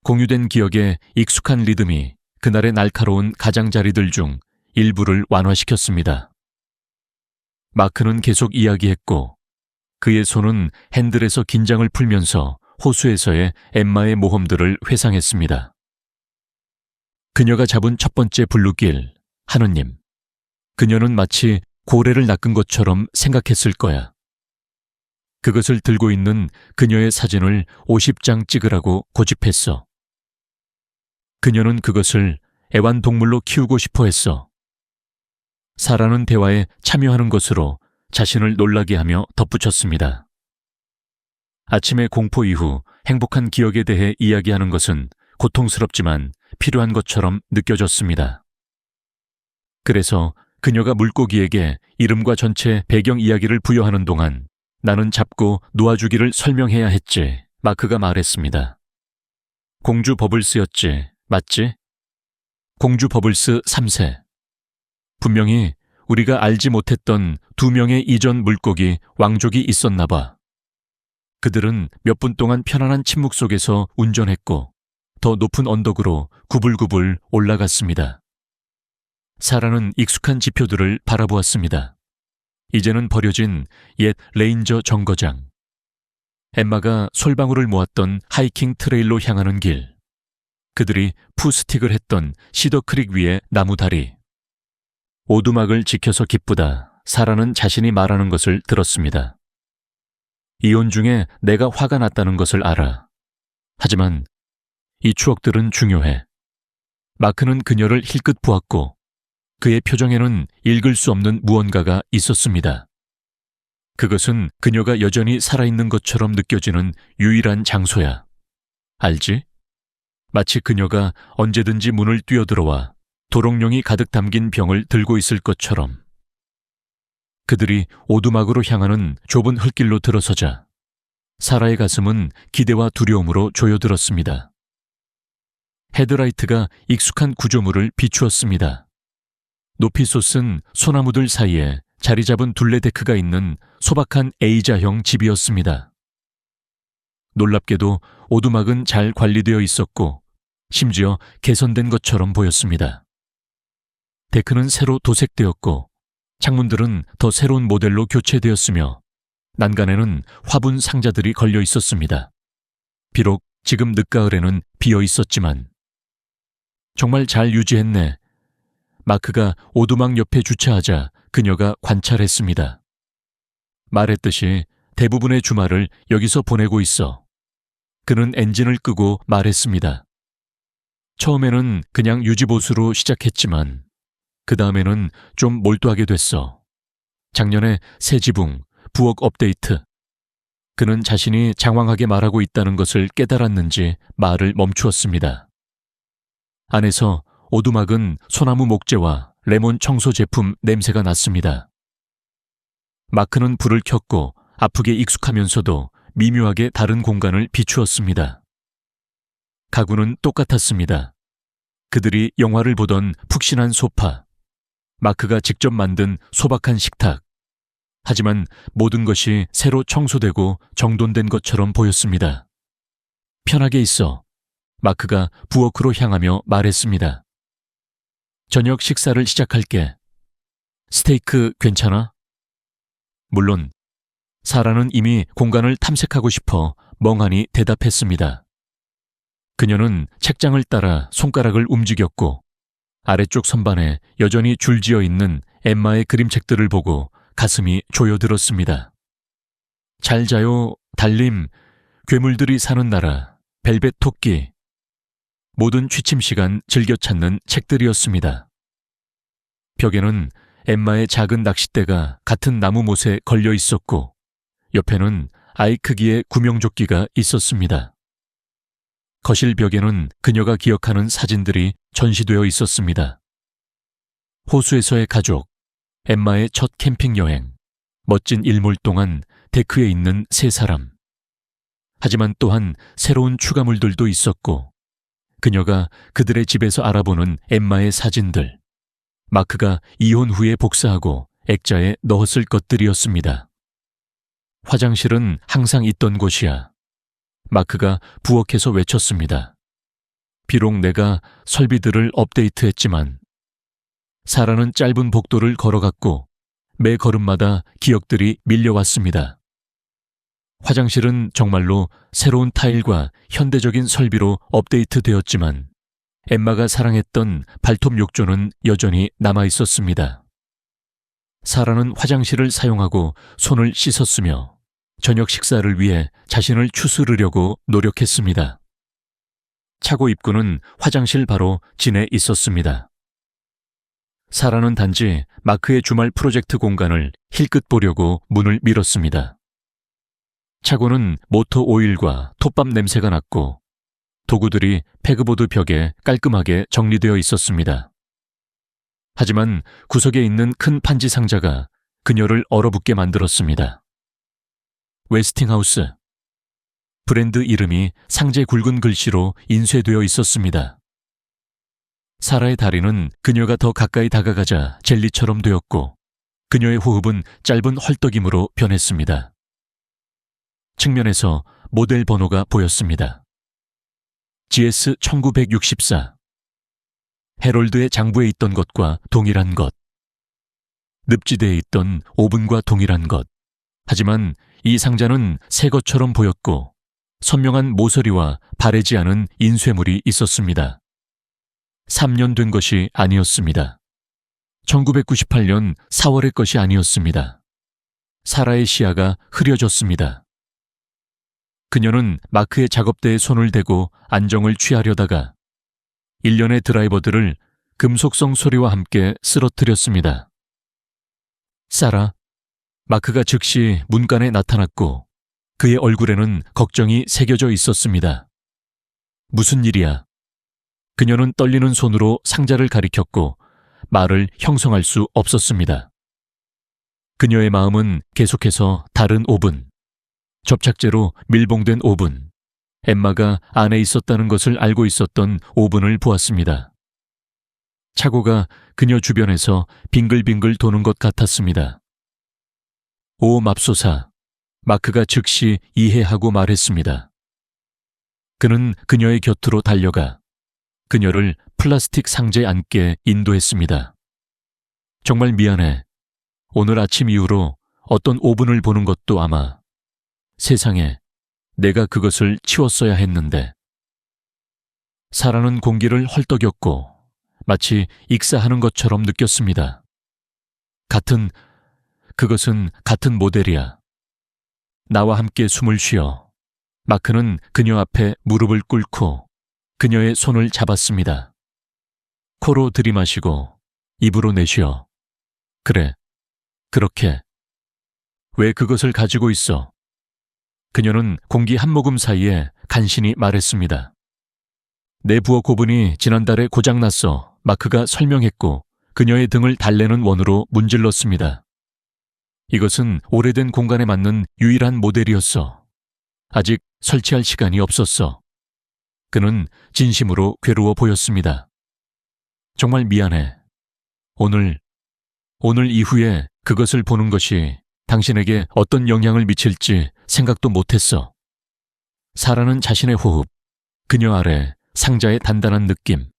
공유된 기억의 익숙한 리듬이 그날의 날카로운 가장자리들 중 일부를 완화시켰습니다. 마크는 계속 이야기했고 그의 손은 핸들에서 긴장을 풀면서 호수에서의 엠마의 모험들을 회상했습니다. 그녀가 잡은 첫 번째 블루길, 하느님. 그녀는 마치 고래를 낚은 것처럼 생각했을 거야. 그것을 들고 있는 그녀의 사진을 50장 찍으라고 고집했어. 그녀는 그것을 애완동물로 키우고 싶어 했어. 사라는 대화에 참여하는 것으로 자신을 놀라게 하며 덧붙였습니다. 아침의 공포 이후 행복한 기억에 대해 이야기하는 것은 고통스럽지만 필요한 것처럼 느껴졌습니다. 그래서 그녀가 물고기에게 이름과 전체 배경 이야기를 부여하는 동안 나는 잡고 놓아주기를 설명해야 했지. 마크가 말했습니다. 공주 버블스였지. 맞지? 공주 버블스 3세. 분명히 우리가 알지 못했던 2명의 이전 물고기 왕족이 있었나 봐. 그들은 몇 분 동안 편안한 침묵 속에서 운전했고 더 높은 언덕으로 구불구불 올라갔습니다. 사라는 익숙한 지표들을 바라보았습니다. 이제는 버려진 옛 레인저 정거장. 엠마가 솔방울을 모았던 하이킹 트레일로 향하는 길. 그들이 푸스틱을 했던 시더크릭 위의 나무 다리. 오두막을 지켜서 기쁘다. 사라는 자신이 말하는 것을 들었습니다. 이혼 중에 내가 화가 났다는 것을 알아. 하지만 이 추억들은 중요해. 마크는 그녀를 힐끗 보았고 그의 표정에는 읽을 수 없는 무언가가 있었습니다. 그것은 그녀가 여전히 살아있는 것처럼 느껴지는 유일한 장소야. 알지? 마치 그녀가 언제든지 문을 뛰어들어와 도롱뇽이 가득 담긴 병을 들고 있을 것처럼. 그들이 오두막으로 향하는 좁은 흙길로 들어서자 사라의 가슴은 기대와 두려움으로 조여들었습니다. 헤드라이트가 익숙한 구조물을 비추었습니다. 높이 솟은 소나무들 사이에 자리 잡은 둘레데크가 있는 소박한 A자형 집이었습니다. 놀랍게도 오두막은 잘 관리되어 있었고 심지어 개선된 것처럼 보였습니다. 데크는 새로 도색되었고 창문들은 더 새로운 모델로 교체되었으며 난간에는 화분 상자들이 걸려 있었습니다. 비록 지금 늦가을에는 비어 있었지만 정말 잘 유지했네. 마크가 오두막 옆에 주차하자 그녀가 관찰했습니다. 말했듯이 대부분의 주말을 여기서 보내고 있어. 그는 엔진을 끄고 말했습니다. 처음에는 그냥 유지보수로 시작했지만 그 다음에는 좀 몰두하게 됐어. 작년에 새 지붕, 부엌 업데이트. 그는 자신이 장황하게 말하고 있다는 것을 깨달았는지 말을 멈추었습니다. 안에서 오두막은 소나무 목재와 레몬 청소 제품 냄새가 났습니다. 마크는 불을 켰고 아프게 익숙하면서도 미묘하게 다른 공간을 비추었습니다. 가구는 똑같았습니다. 그들이 영화를 보던 푹신한 소파, 마크가 직접 만든 소박한 식탁. 하지만 모든 것이 새로 청소되고 정돈된 것처럼 보였습니다. 편하게 있어. 마크가 부엌으로 향하며 말했습니다. 저녁 식사를 시작할게. 스테이크 괜찮아? 물론 사라는 이미 공간을 탐색하고 싶어 멍하니 대답했습니다. 그녀는 책장을 따라 손가락을 움직였고 아래쪽 선반에 여전히 줄지어 있는 엠마의 그림책들을 보고 가슴이 조여들었습니다. 잘 자요, 달림, 괴물들이 사는 나라, 벨벳 토끼. 모든 취침 시간 즐겨 찾는 책들이었습니다. 벽에는 엠마의 작은 낚싯대가 같은 나무 못에 걸려 있었고 옆에는 아이 크기의 구명조끼가 있었습니다. 거실 벽에는 그녀가 기억하는 사진들이 전시되어 있었습니다. 호수에서의 가족, 엠마의 첫 캠핑 여행, 멋진 일몰 동안 데크에 있는 세 사람. 하지만 또한 새로운 추가물들도 있었고 그녀가 그들의 집에서 알아보는 엠마의 사진들, 마크가 이혼 후에 복사하고 액자에 넣었을 것들이었습니다. 화장실은 항상 있던 곳이야. 마크가 부엌에서 외쳤습니다. 비록 내가 설비들을 업데이트했지만 사라는 짧은 복도를 걸어갔고 매 걸음마다 기억들이 밀려왔습니다. 화장실은 정말로 새로운 타일과 현대적인 설비로 업데이트되었지만 엠마가 사랑했던 발톱 욕조는 여전히 남아있었습니다. 사라는 화장실을 사용하고 손을 씻었으며 저녁 식사를 위해 자신을 추스르려고 노력했습니다. 차고 입구는 화장실 바로 진에 있었습니다. 사라는 단지 마크의 주말 프로젝트 공간을 힐끗 보려고 문을 밀었습니다. 차고는 모터 오일과 톱밥 냄새가 났고 도구들이 패그보드 벽에 깔끔하게 정리되어 있었습니다. 하지만 구석에 있는 큰 판지 상자가 그녀를 얼어붙게 만들었습니다. 웨스팅하우스. 브랜드 이름이 상제 굵은 글씨로 인쇄되어 있었습니다. 사라의 다리는 그녀가 더 가까이 다가가자 젤리처럼 되었고 그녀의 호흡은 짧은 헐떡임으로 변했습니다. 측면에서 모델 번호가 보였습니다. GS 1964. 헤럴드의 장부에 있던 것과 동일한 것. 늪지대에 있던 오븐과 동일한 것. 하지만 이 상자는 새 것처럼 보였고 선명한 모서리와 바래지 않은 인쇄물이 있었습니다. 3년 된 것이 아니었습니다. 1998년 4월의 것이 아니었습니다. 사라의 시야가 흐려졌습니다. 그녀는 마크의 작업대에 손을 대고 안정을 취하려다가 일련의 드라이버들을 금속성 소리와 함께 쓰러뜨렸습니다. 사라, 마크가 즉시 문간에 나타났고 그의 얼굴에는 걱정이 새겨져 있었습니다. 무슨 일이야? 그녀는 떨리는 손으로 상자를 가리켰고 말을 형성할 수 없었습니다. 그녀의 마음은 계속해서 다른 오븐, 접착제로 밀봉된 오븐, 엠마가 안에 있었다는 것을 알고 있었던 오븐을 보았습니다. 차고가 그녀 주변에서 빙글빙글 도는 것 같았습니다. 오 맙소사, 마크가 즉시 이해하고 말했습니다. 그는 그녀의 곁으로 달려가 그녀를 플라스틱 상자에 앉게 인도했습니다. 정말 미안해. 오늘 아침 이후로 어떤 오븐을 보는 것도 아마 세상에 내가 그것을 치웠어야 했는데. 사라는 공기를 헐떡였고 마치 익사하는 것처럼 느꼈습니다. 그것은 같은 모델이야. 나와 함께 숨을 쉬어. 마크는 그녀 앞에 무릎을 꿇고 그녀의 손을 잡았습니다. 코로 들이마시고 입으로 내쉬어. 그래, 그렇게. 왜 그것을 가지고 있어? 그녀는 공기 한 모금 사이에 간신히 말했습니다. 내 부엌 고분이 지난달에 고장났어. 마크가 설명했고 그녀의 등을 달래는 원으로 문질렀습니다. 이것은 오래된 공간에 맞는 유일한 모델이었어. 아직 설치할 시간이 없었어. 그는 진심으로 괴로워 보였습니다. 정말 미안해. 오늘 이후에 그것을 보는 것이 당신에게 어떤 영향을 미칠지 생각도 못했어. 사라는 자신의 호흡, 그녀 아래 상자의 단단한 느낌,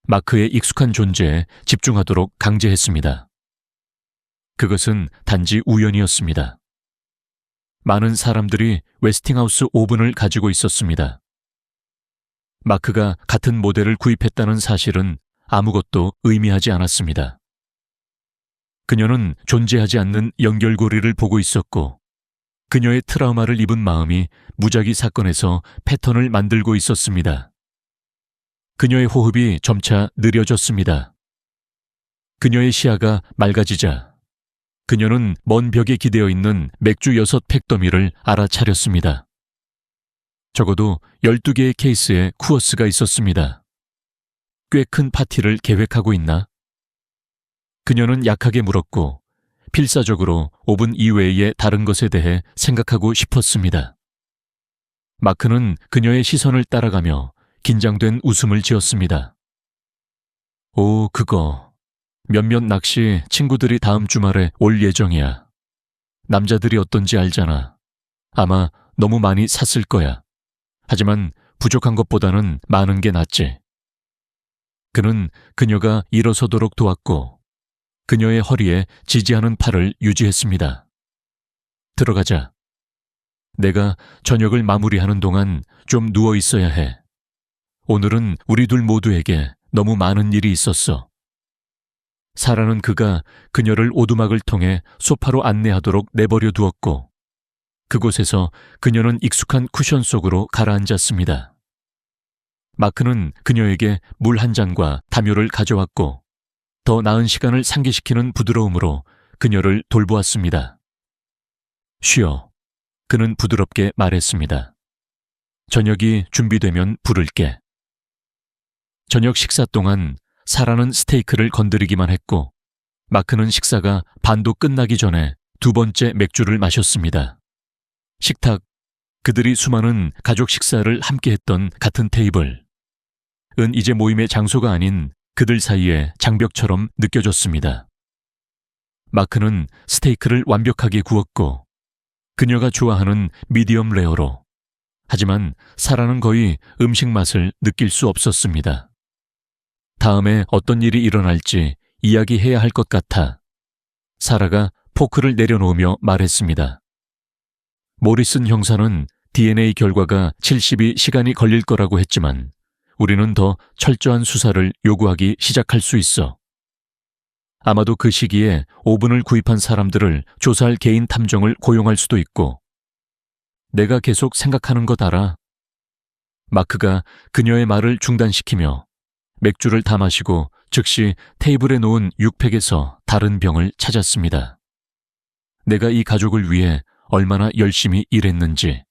마크의 익숙한 존재에 집중하도록 강제했습니다. 그것은 단지 우연이었습니다. 많은 사람들이 웨스팅하우스 오븐을 가지고 있었습니다. 마크가 같은 모델을 구입했다는 사실은 아무것도 의미하지 않았습니다. 그녀는 존재하지 않는 연결고리를 보고 있었고 그녀의 트라우마를 입은 마음이 무작위 사건에서 패턴을 만들고 있었습니다. 그녀의 호흡이 점차 느려졌습니다. 그녀의 시야가 맑아지자 그녀는 먼 벽에 기대어 있는 맥주 6팩 더미를 알아차렸습니다. 적어도 12개의 케이스에 쿠어스가 있었습니다. 꽤 큰 파티를 계획하고 있나? 그녀는 약하게 물었고 필사적으로 오븐 이외의 다른 것에 대해 생각하고 싶었습니다. 마크는 그녀의 시선을 따라가며 긴장된 웃음을 지었습니다. 오, 그거. 몇몇 낚시 친구들이 다음 주말에 올 예정이야. 남자들이 어떤지 알잖아. 아마 너무 많이 샀을 거야. 하지만 부족한 것보다는 많은 게 낫지. 그는 그녀가 일어서도록 도왔고 그녀의 허리에 지지하는 팔을 유지했습니다. 들어가자. 내가 저녁을 마무리하는 동안 좀 누워 있어야 해. 오늘은 우리 둘 모두에게 너무 많은 일이 있었어. 사라는 그가 그녀를 오두막을 통해 소파로 안내하도록 내버려 두었고 그곳에서 그녀는 익숙한 쿠션 속으로 가라앉았습니다. 마크는 그녀에게 물 한 잔과 담요를 가져왔고 더 나은 시간을 상기시키는 부드러움으로 그녀를 돌보았습니다. 쉬어. 그는 부드럽게 말했습니다. 저녁이 준비되면 부를게. 저녁 식사 동안 사라는 스테이크를 건드리기만 했고 마크는 식사가 반도 끝나기 전에 두 번째 맥주를 마셨습니다. 식탁, 그들이 수많은 가족 식사를 함께했던 같은 테이블. 은 이제 모임의 장소가 아닌 그들 사이에 장벽처럼 느껴졌습니다. 마크는 스테이크를 완벽하게 구웠고 그녀가 좋아하는 미디엄 레어로. 하지만 사라는 거의 음식 맛을 느낄 수 없었습니다. 다음에 어떤 일이 일어날지 이야기해야 할 것 같아 사라가 포크를 내려놓으며 말했습니다. 모리슨 형사는 DNA 결과가 70이 시간이 걸릴 거라고 했지만 우리는 더 철저한 수사를 요구하기 시작할 수 있어. 아마도 그 시기에 오븐을 구입한 사람들을 조사할 개인 탐정을 고용할 수도 있고. 내가 계속 생각하는 것 알아. 마크가 그녀의 말을 중단시키며 맥주를 다 마시고 즉시 테이블에 놓은 6팩에서 다른 병을 찾았습니다. 내가 이 가족을 위해 얼마나 열심히 일했는지.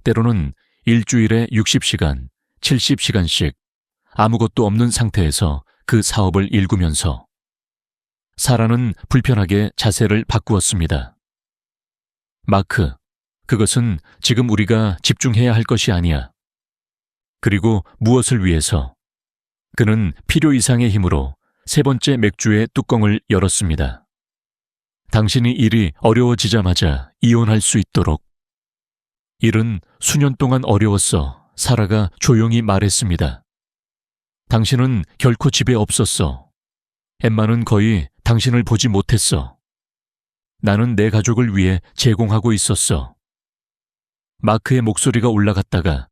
때로는 일주일에 60시간, 70시간씩 아무것도 없는 상태에서 그 사업을 일구면서. 사라는 불편하게 자세를 바꾸었습니다. 마크, 그것은 지금 우리가 집중해야 할 것이 아니야. 그리고 무엇을 위해서? 그는 필요 이상의 힘으로 세 번째 맥주의 뚜껑을 열었습니다. 당신이 일이 어려워지자마자 이혼할 수 있도록. 일은 수년 동안 어려웠어. 사라가 조용히 말했습니다. 당신은 결코 집에 없었어. 엠마는 거의 당신을 보지 못했어. 나는 내 가족을 위해 제공하고 있었어. 마크의 목소리가 올라갔다가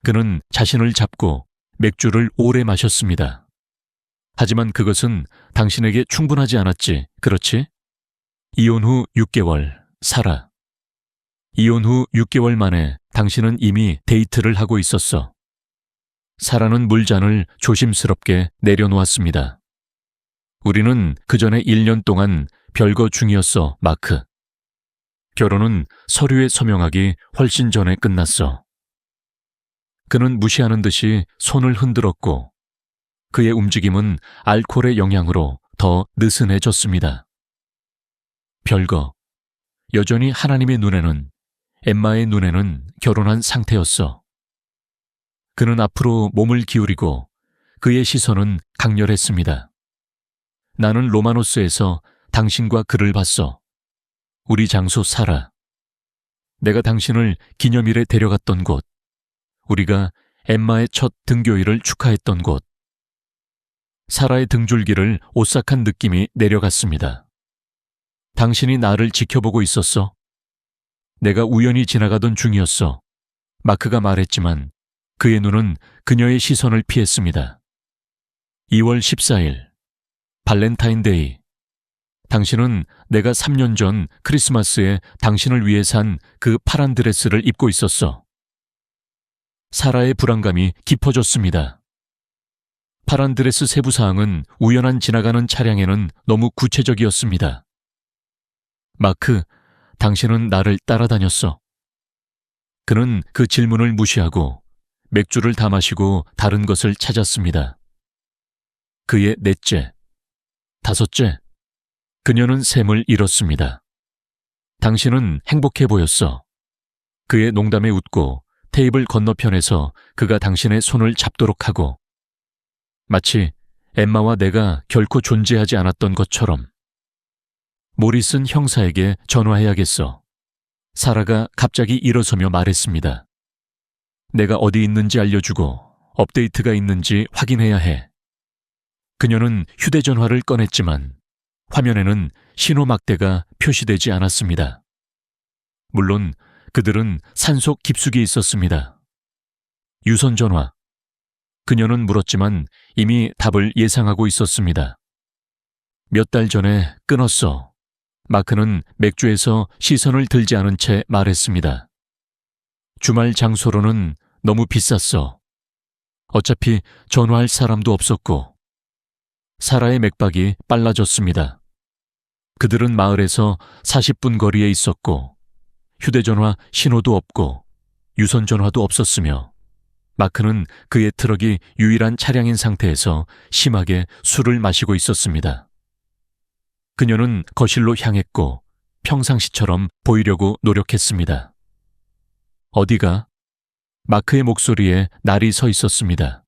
그는 자신을 잡고 맥주를 오래 마셨습니다. 하지만 그것은 당신에게 충분하지 않았지, 그렇지? 이혼 후 6개월, 사라. 이혼 후 6개월 만에 당신은 이미 데이트를 하고 있었어. 사라는 물잔을 조심스럽게 내려놓았습니다. 우리는 그 전에 1년 동안 별거 중이었어, 마크. 결혼은 서류에 서명하기 훨씬 전에 끝났어. 그는 무시하는 듯이 손을 흔들었고 그의 움직임은 알코올의 영향으로 더 느슨해졌습니다. 별거. 여전히 하나님의 눈에는, 엠마의 눈에는 결혼한 상태였어. 그는 앞으로 몸을 기울이고 그의 시선은 강렬했습니다. 나는 로마노스에서 당신과 그를 봤어. 우리 장소 사라. 내가 당신을 기념일에 데려갔던 곳. 우리가 엠마의 첫 등교일을 축하했던 곳. 사라의 등줄기를 오싹한 느낌이 내려갔습니다. 당신이 나를 지켜보고 있었어. 내가 우연히 지나가던 중이었어. 마크가 말했지만 그의 눈은 그녀의 시선을 피했습니다. 2월 14일, 발렌타인데이. 당신은 내가 3년 전 크리스마스에 당신을 위해 산 그 파란 드레스를 입고 있었어. 사라의 불안감이 깊어졌습니다. 파란 드레스 세부 사항은 우연한 지나가는 차량에는 너무 구체적이었습니다. 마크, 당신은 나를 따라다녔어. 그는 그 질문을 무시하고 맥주를 다 마시고 다른 것을 찾았습니다. 그의 넷째, 다섯째, 그녀는 셈을 잃었습니다. 당신은 행복해 보였어. 그의 농담에 웃고 테이블 건너편에서 그가 당신의 손을 잡도록 하고 마치 엠마와 내가 결코 존재하지 않았던 것처럼. 모리슨 형사에게 전화해야겠어. 사라가 갑자기 일어서며 말했습니다. 내가 어디 있는지 알려주고 업데이트가 있는지 확인해야 해. 그녀는 휴대전화를 꺼냈지만 화면에는 신호 막대가 표시되지 않았습니다. 물론 그들은 산속 깊숙이 있었습니다. 유선전화. 그녀는 물었지만 이미 답을 예상하고 있었습니다. 몇 달 전에 끊었어. 마크는 맥주에서 시선을 들지 않은 채 말했습니다. 주말 장소로는 너무 비쌌어. 어차피 전화할 사람도 없었고. 사라의 맥박이 빨라졌습니다. 그들은 마을에서 40분 거리에 있었고 휴대전화 신호도 없고 유선전화도 없었으며 마크는 그의 트럭이 유일한 차량인 상태에서 심하게 술을 마시고 있었습니다. 그녀는 거실로 향했고 평상시처럼 보이려고 노력했습니다. 어디가? 마크의 목소리에 날이 서 있었습니다.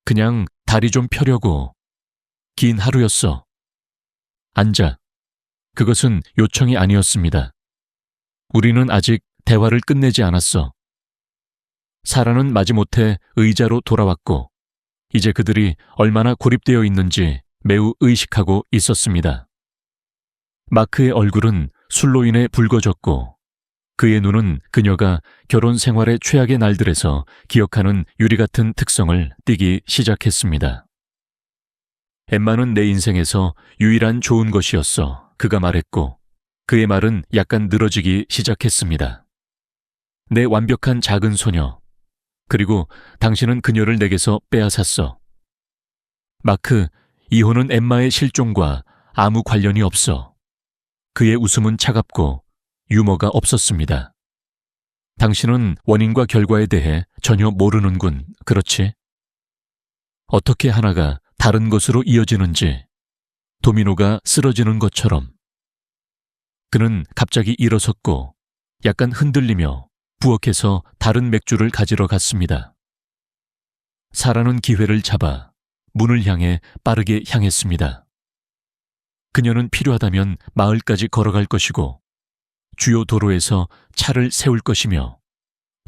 그냥 다리 좀 펴려고. 긴 하루였어. 앉아. 그것은 요청이 아니었습니다. 우리는 아직 대화를 끝내지 않았어. 사라는 마지못해 의자로 돌아왔고 이제 그들이 얼마나 고립되어 있는지 매우 의식하고 있었습니다. 마크의 얼굴은 술로 인해 붉어졌고 그의 눈은 그녀가 결혼 생활의 최악의 날들에서 기억하는 유리 같은 특성을 띠기 시작했습니다. 엠마는 내 인생에서 유일한 좋은 것이었어. 그가 말했고 그의 말은 약간 늘어지기 시작했습니다. 내 완벽한 작은 소녀. 그리고 당신은 그녀를 내게서 빼앗았어. 마크, 이혼은 엠마의 실종과 아무 관련이 없어. 그의 웃음은 차갑고 유머가 없었습니다. 당신은 원인과 결과에 대해 전혀 모르는군, 그렇지? 어떻게 하나가 다른 것으로 이어지는지, 도미노가 쓰러지는 것처럼. 그는 갑자기 일어섰고 약간 흔들리며 부엌에서 다른 맥주를 가지러 갔습니다. 사라는 기회를 잡아 문을 향해 빠르게 향했습니다. 그녀는 필요하다면 마을까지 걸어갈 것이고 주요 도로에서 차를 세울 것이며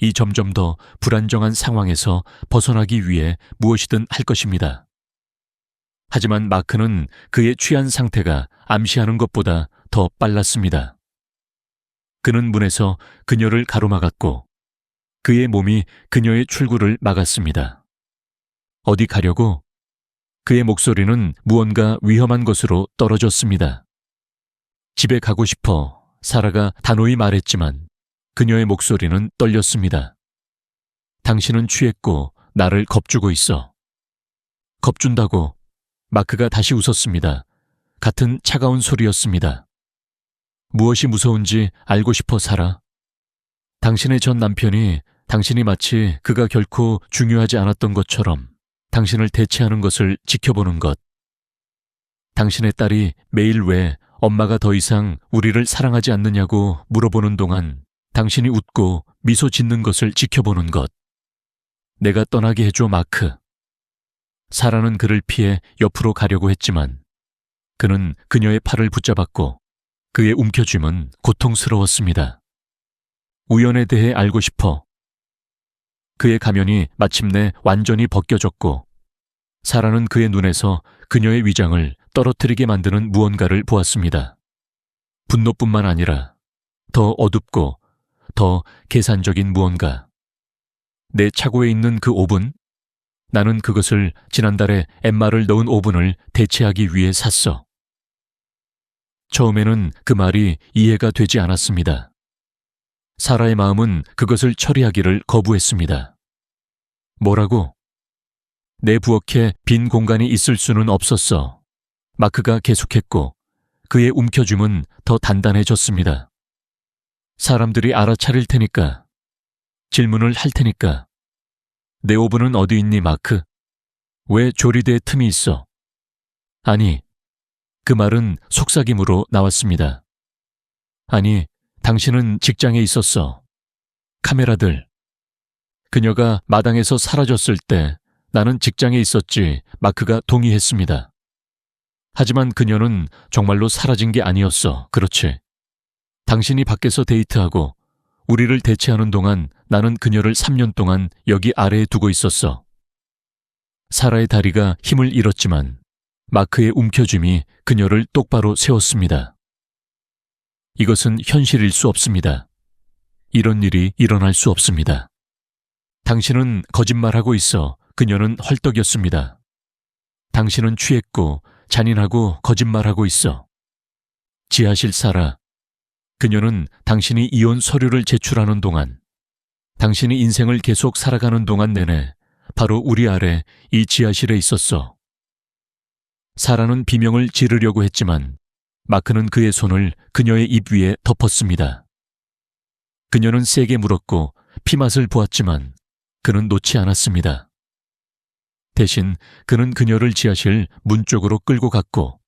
이 점점 더 불안정한 상황에서 벗어나기 위해 무엇이든 할 것입니다. 하지만 마크는 그의 취한 상태가 암시하는 것보다 더 빨랐습니다. 그는 문에서 그녀를 가로막았고 그의 몸이 그녀의 출구를 막았습니다. 어디 가려고? 그의 목소리는 무언가 위험한 것으로 떨어졌습니다. 집에 가고 싶어, 사라가 단호히 말했지만 그녀의 목소리는 떨렸습니다. 당신은 취했고 나를 겁주고 있어. 겁준다고? 마크가 다시 웃었습니다. 같은 차가운 소리였습니다. 무엇이 무서운지 알고 싶어, 사라. 당신의 전 남편이 당신이 마치 그가 결코 중요하지 않았던 것처럼 당신을 대체하는 것을 지켜보는 것. 당신의 딸이 매일 왜 엄마가 더 이상 우리를 사랑하지 않느냐고 물어보는 동안 당신이 웃고 미소 짓는 것을 지켜보는 것. 내가 떠나게 해줘, 마크. 사라는 그를 피해 옆으로 가려고 했지만 그는 그녀의 팔을 붙잡았고 그의 움켜쥐음은 고통스러웠습니다. 우연에 대해 알고 싶어. 그의 가면이 마침내 완전히 벗겨졌고 사라는 그의 눈에서 그녀의 위장을 떨어뜨리게 만드는 무언가를 보았습니다. 분노뿐만 아니라 더 어둡고 더 계산적인 무언가. 내 차고에 있는 그 오븐? 나는 그것을 지난달에 엠마를 넣은 오븐을 대체하기 위해 샀어. 처음에는 그 말이 이해가 되지 않았습니다. 사라의 마음은 그것을 처리하기를 거부했습니다. 뭐라고? 내 부엌에 빈 공간이 있을 수는 없었어. 마크가 계속했고 그의 움켜줌은 더 단단해졌습니다. 사람들이 알아차릴 테니까. 질문을 할 테니까. 내 오븐은 어디 있니, 마크? 왜 조리대에 틈이 있어? 아니, 그 말은 속삭임으로 나왔습니다. 아니, 당신은 직장에 있었어. 카메라들. 그녀가 마당에서 사라졌을 때 나는 직장에 있었지. 마크가 동의했습니다. 하지만 그녀는 정말로 사라진 게 아니었어. 그렇지. 당신이 밖에서 데이트하고 우리를 대체하는 동안 나는 그녀를 3년 동안 여기 아래에 두고 있었어. 사라의 다리가 힘을 잃었지만 마크의 움켜쥐음이 그녀를 똑바로 세웠습니다. 이것은 현실일 수 없습니다. 이런 일이 일어날 수 없습니다. 당신은 거짓말하고 있어. 그녀는 헐떡였습니다. 당신은 취했고 잔인하고 거짓말하고 있어. 지하실 사라. 그녀는 당신이 이혼 서류를 제출하는 동안, 당신이 인생을 계속 살아가는 동안 내내 바로 우리 아래 이 지하실에 있었어. 사라는 비명을 지르려고 했지만 마크는 그의 손을 그녀의 입 위에 덮었습니다. 그녀는 세게 물었고 피맛을 보았지만 그는 놓지 않았습니다. 대신 그는 그녀를 지하실 문 쪽으로 끌고 갔고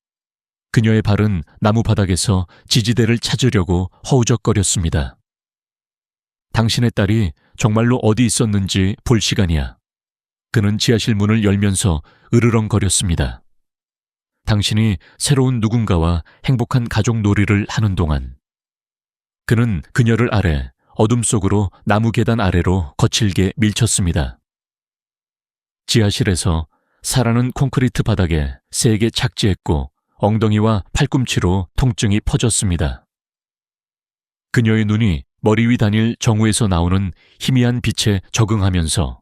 그녀의 발은 나무 바닥에서 지지대를 찾으려고 허우적거렸습니다. 당신의 딸이 정말로 어디 있었는지 볼 시간이야. 그는 지하실 문을 열면서 으르렁거렸습니다. 당신이 새로운 누군가와 행복한 가족 놀이를 하는 동안. 그는 그녀를 아래 어둠 속으로 나무 계단 아래로 거칠게 밀쳤습니다. 지하실에서 사라는 콘크리트 바닥에 세게 착지했고 엉덩이와 팔꿈치로 통증이 퍼졌습니다. 그녀의 눈이 머리 위 단일 정우에서 나오는 희미한 빛에 적응하면서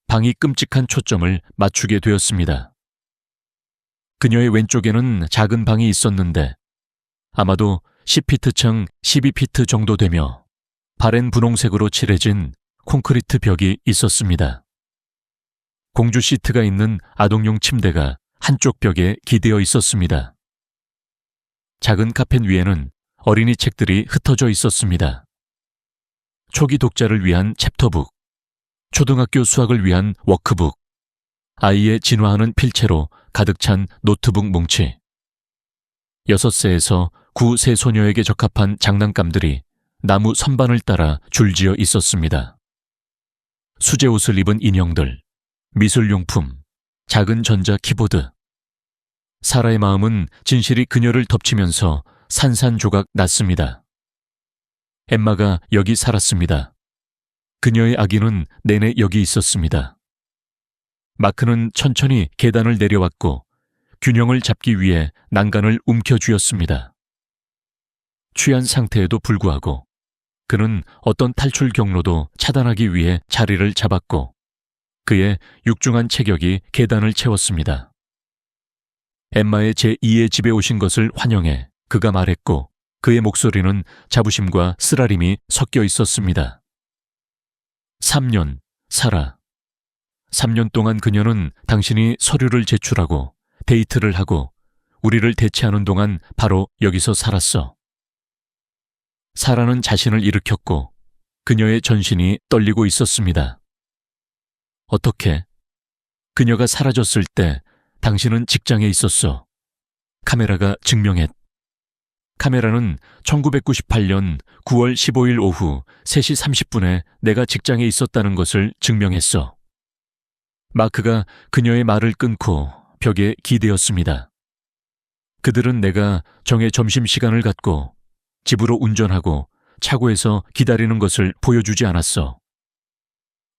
방이 끔찍한 초점을 맞추게 되었습니다. 그녀의 왼쪽에는 작은 방이 있었는데 아마도 10피트층 12피트 정도 되며 바랜 분홍색으로 칠해진 콘크리트 벽이 있었습니다. 공주 시트가 있는 아동용 침대가 한쪽 벽에 기대어 있었습니다. 작은 카펫 위에는 어린이 책들이 흩어져 있었습니다. 초기 독자를 위한 챕터북, 초등학교 수학을 위한 워크북, 아이의 진화하는 필체로 가득 찬 노트북 뭉치, 6세에서 9세 소녀에게 적합한 장난감들이 나무 선반을 따라 줄지어 있었습니다. 수제 옷을 입은 인형들, 미술용품, 작은 전자 키보드. 사라의 마음은 진실이 그녀를 덮치면서 산산조각 났습니다. 엠마가 여기 살았습니다. 그녀의 아기는 내내 여기 있었습니다. 마크는 천천히 계단을 내려왔고 균형을 잡기 위해 난간을 움켜쥐었습니다. 취한 상태에도 불구하고 그는 어떤 탈출 경로도 차단하기 위해 자리를 잡았고 그의 육중한 체격이 계단을 채웠습니다. 엠마의 제2의 집에 오신 것을 환영해 그가 말했고 그의 목소리는 자부심과 쓰라림이 섞여 있었습니다. 3년, 사라. 3년 동안 그녀는 당신이 서류를 제출하고 데이트를 하고 우리를 대체하는 동안 바로 여기서 살았어. 사라는 자신을 일으켰고 그녀의 전신이 떨리고 있었습니다. 어떻게? 그녀가 사라졌을 때 당신은 직장에 있었어. 카메라가 증명했. 카메라는 1998년 9월 15일 오후 3시 30분에 내가 직장에 있었다는 것을 증명했어. 마크가 그녀의 말을 끊고 벽에 기대었습니다. 그들은 내가 정의 점심시간을 갖고 집으로 운전하고 차고에서 기다리는 것을 보여주지 않았어.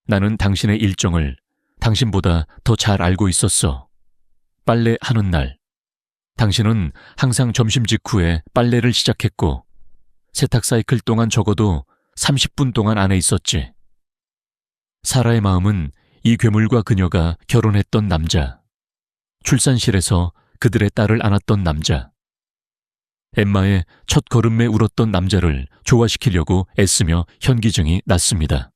나는 당신의 일정을 당신보다 더 잘 알고 있었어. 빨래하는 날. 당신은 항상 점심 직후에 빨래를 시작했고 세탁 사이클 동안 적어도 30분 동안 안에 있었지. 사라의 마음은 이 괴물과 그녀가 결혼했던 남자, 출산실에서 그들의 딸을 안았던 남자, 엠마의 첫 걸음에 울었던 남자를 조화시키려고 애쓰며 현기증이 났습니다.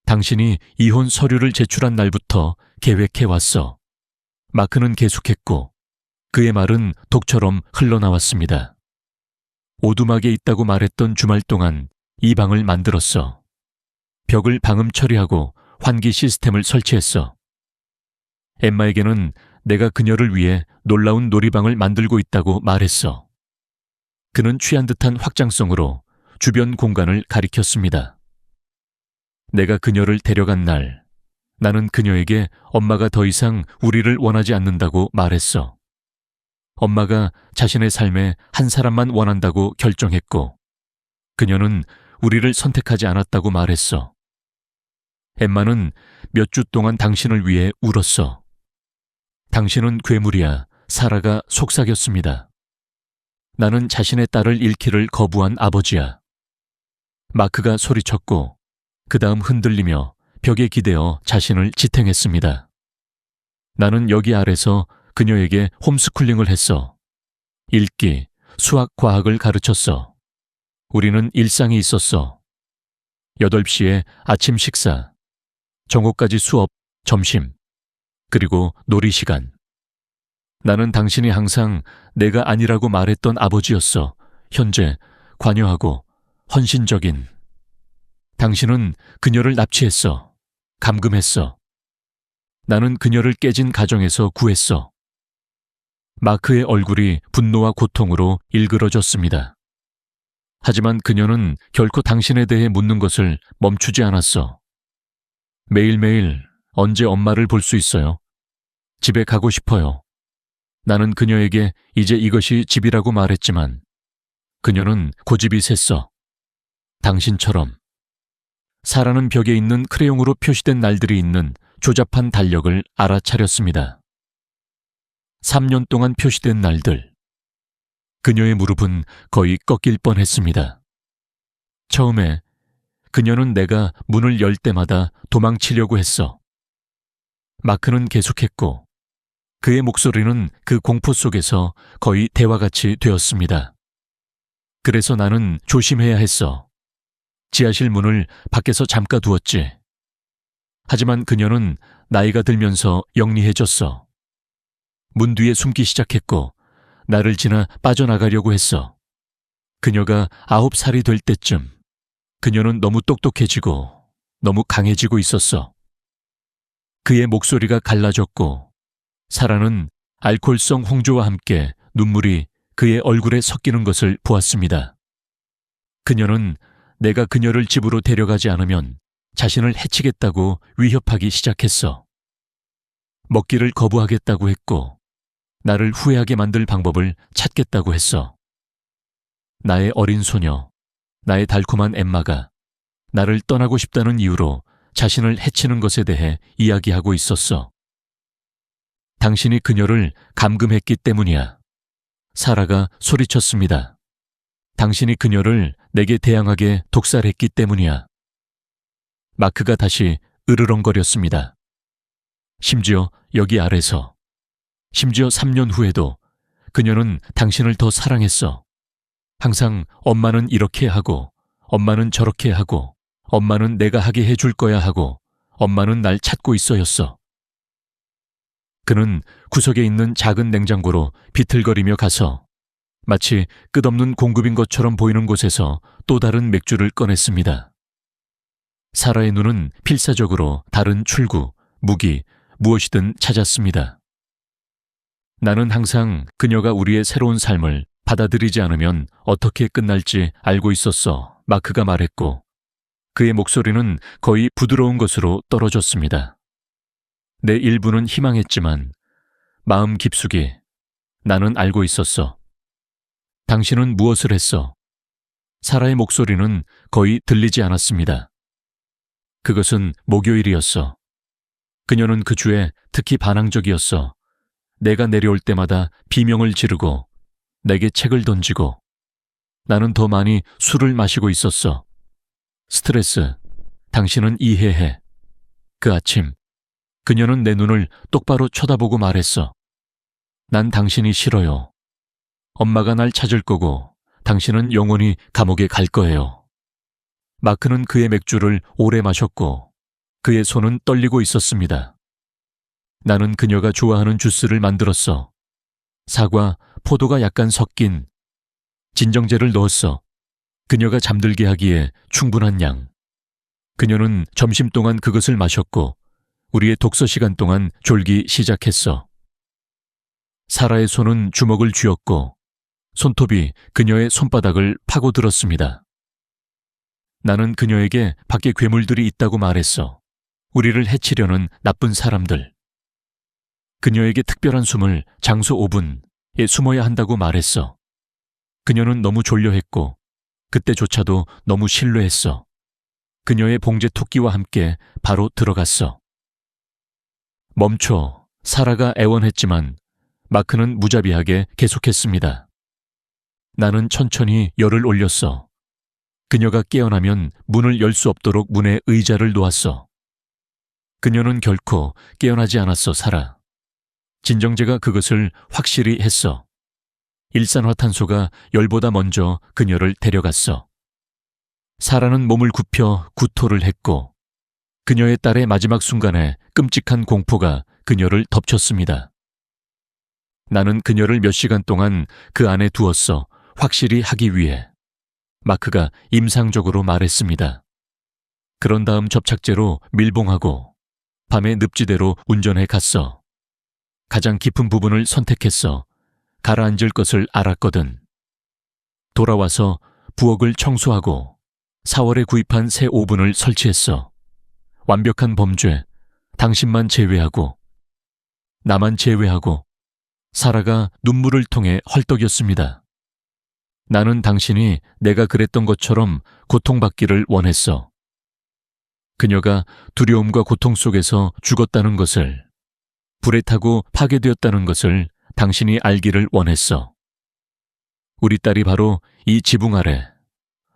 당신이 이혼 서류를 제출한 날부터 계획해왔어. 마크는 계속했고 그의 말은 독처럼 흘러나왔습니다. 오두막에 있다고 말했던 주말 동안 이 방을 만들었어. 벽을 방음 처리하고 환기 시스템을 설치했어. 엠마에게는 내가 그녀를 위해 놀라운 놀이방을 만들고 있다고 말했어. 그는 취한 듯한 확장성으로 주변 공간을 가리켰습니다. 내가 그녀를 데려간 날, 나는 그녀에게 엄마가 더 이상 우리를 원하지 않는다고 말했어. 엄마가 자신의 삶에 한 사람만 원한다고 결정했고, 그녀는 우리를 선택하지 않았다고 말했어. 엠마는 몇 주 동안 당신을 위해 울었어. 당신은 괴물이야. 사라가 속삭였습니다. 나는 자신의 딸을 잃기를 거부한 아버지야. 마크가 소리쳤고 그 다음 흔들리며 벽에 기대어 자신을 지탱했습니다. 나는 여기 아래서 그녀에게 홈스쿨링을 했어. 읽기, 수학, 과학을 가르쳤어. 우리는 일상이 있었어. 8시에 아침 식사, 정오까지 수업, 점심, 그리고 놀이 시간. 나는 당신이 항상 내가 아니라고 말했던 아버지였어. 현재 관여하고 헌신적인. 당신은 그녀를 납치했어. 감금했어. 나는 그녀를 깨진 가정에서 구했어. 마크의 얼굴이 분노와 고통으로 일그러졌습니다. 하지만 그녀는 결코 당신에 대해 묻는 것을 멈추지 않았어. 매일매일 언제 엄마를 볼 수 있어요? 집에 가고 싶어요. 나는 그녀에게 이제 이것이 집이라고 말했지만 그녀는 고집이 셌어. 당신처럼. 사라는 벽에 있는 크레용으로 표시된 날들이 있는 조잡한 달력을 알아차렸습니다. 3년 동안 표시된 날들. 그녀의 무릎은 거의 꺾일 뻔했습니다. 처음에 그녀는 내가 문을 열 때마다 도망치려고 했어. 마크는 계속했고 그의 목소리는 그 공포 속에서 거의 대화같이 되었습니다. 그래서 나는 조심해야 했어. 지하실 문을 밖에서 잠가 두었지. 하지만 그녀는 나이가 들면서 영리해졌어. 문 뒤에 숨기 시작했고 나를 지나 빠져나가려고 했어. 그녀가 9살이 될 때쯤 그녀는 너무 똑똑해지고 너무 강해지고 있었어. 그의 목소리가 갈라졌고 사라는 알코올성 홍조와 함께 눈물이 그의 얼굴에 섞이는 것을 보았습니다. 그녀는 내가 그녀를 집으로 데려가지 않으면 자신을 해치겠다고 위협하기 시작했어. 먹기를 거부하겠다고 했고 나를 후회하게 만들 방법을 찾겠다고 했어. 나의 어린 소녀, 나의 달콤한 엠마가 나를 떠나고 싶다는 이유로 자신을 해치는 것에 대해 이야기하고 있었어. 당신이 그녀를 감금했기 때문이야. 사라가 소리쳤습니다. 당신이 그녀를 내게 대항하게 독살했기 때문이야. 마크가 다시 으르렁거렸습니다. 심지어 여기 아래서, 심지어 3년 후에도 그녀는 당신을 더 사랑했어. 항상 엄마는 이렇게 하고, 엄마는 저렇게 하고, 엄마는 내가 하게 해줄 거야 하고, 엄마는 날 찾고 있어였어. 그는 구석에 있는 작은 냉장고로 비틀거리며 가서 마치 끝없는 공급인 것처럼 보이는 곳에서 또 다른 맥주를 꺼냈습니다. 사라의 눈은 필사적으로 다른 출구, 무기, 무엇이든 찾았습니다. 나는 항상 그녀가 우리의 새로운 삶을 받아들이지 않으면 어떻게 끝날지 알고 있었어. 마크가 말했고 그의 목소리는 거의 부드러운 것으로 떨어졌습니다. 내 일부는 희망했지만 마음 깊숙이 나는 알고 있었어. 당신은 무엇을 했어? 사라의 목소리는 거의 들리지 않았습니다. 그것은 목요일이었어. 그녀는 그 주에 특히 반항적이었어. 내가 내려올 때마다 비명을 지르고 내게 책을 던지고 나는 더 많이 술을 마시고 있었어. 스트레스, 당신은 이해해. 그 아침 그녀는 내 눈을 똑바로 쳐다보고 말했어. 난 당신이 싫어요. 엄마가 날 찾을 거고 당신은 영원히 감옥에 갈 거예요. 마크는 그의 맥주를 오래 마셨고 그의 손은 떨리고 있었습니다. 나는 그녀가 좋아하는 주스를 만들었어. 사과, 포도가 약간 섞인 진정제를 넣었어. 그녀가 잠들게 하기에 충분한 양. 그녀는 점심 동안 그것을 마셨고 우리의 독서 시간 동안 졸기 시작했어. 사라의 손은 주먹을 쥐었고 손톱이 그녀의 손바닥을 파고들었습니다. 나는 그녀에게 밖에 괴물들이 있다고 말했어. 우리를 해치려는 나쁜 사람들. 그녀에게 특별한 숨을 장소 5분에 숨어야 한다고 말했어. 그녀는 너무 졸려했고 그때조차도 너무 신뢰했어. 그녀의 봉제 토끼와 함께 바로 들어갔어. 멈춰. 사라가 애원했지만 마크는 무자비하게 계속했습니다. 나는 천천히 열을 올렸어. 그녀가 깨어나면 문을 열 수 없도록 문에 의자를 놓았어. 그녀는 결코 깨어나지 않았어, 사라. 진정제가 그것을 확실히 했어. 일산화탄소가 열보다 먼저 그녀를 데려갔어. 사라는 몸을 굽혀 구토를 했고 그녀의 딸의 마지막 순간에 끔찍한 공포가 그녀를 덮쳤습니다. 나는 그녀를 몇 시간 동안 그 안에 두었어. 확실히 하기 위해. 마크가 임상적으로 말했습니다. 그런 다음 접착제로 밀봉하고 밤에 늪지대로 운전해 갔어. 가장 깊은 부분을 선택했어. 가라앉을 것을 알았거든. 돌아와서 부엌을 청소하고 4월에 구입한 새 오븐을 설치했어. 완벽한 범죄, 당신만 제외하고, 나만 제외하고, 사라가 눈물을 통해 헐떡였습니다. 나는 당신이 내가 그랬던 것처럼 고통받기를 원했어. 그녀가 두려움과 고통 속에서 죽었다는 것을, 불에 타고 파괴되었다는 것을 당신이 알기를 원했어. 우리 딸이 바로 이 지붕 아래,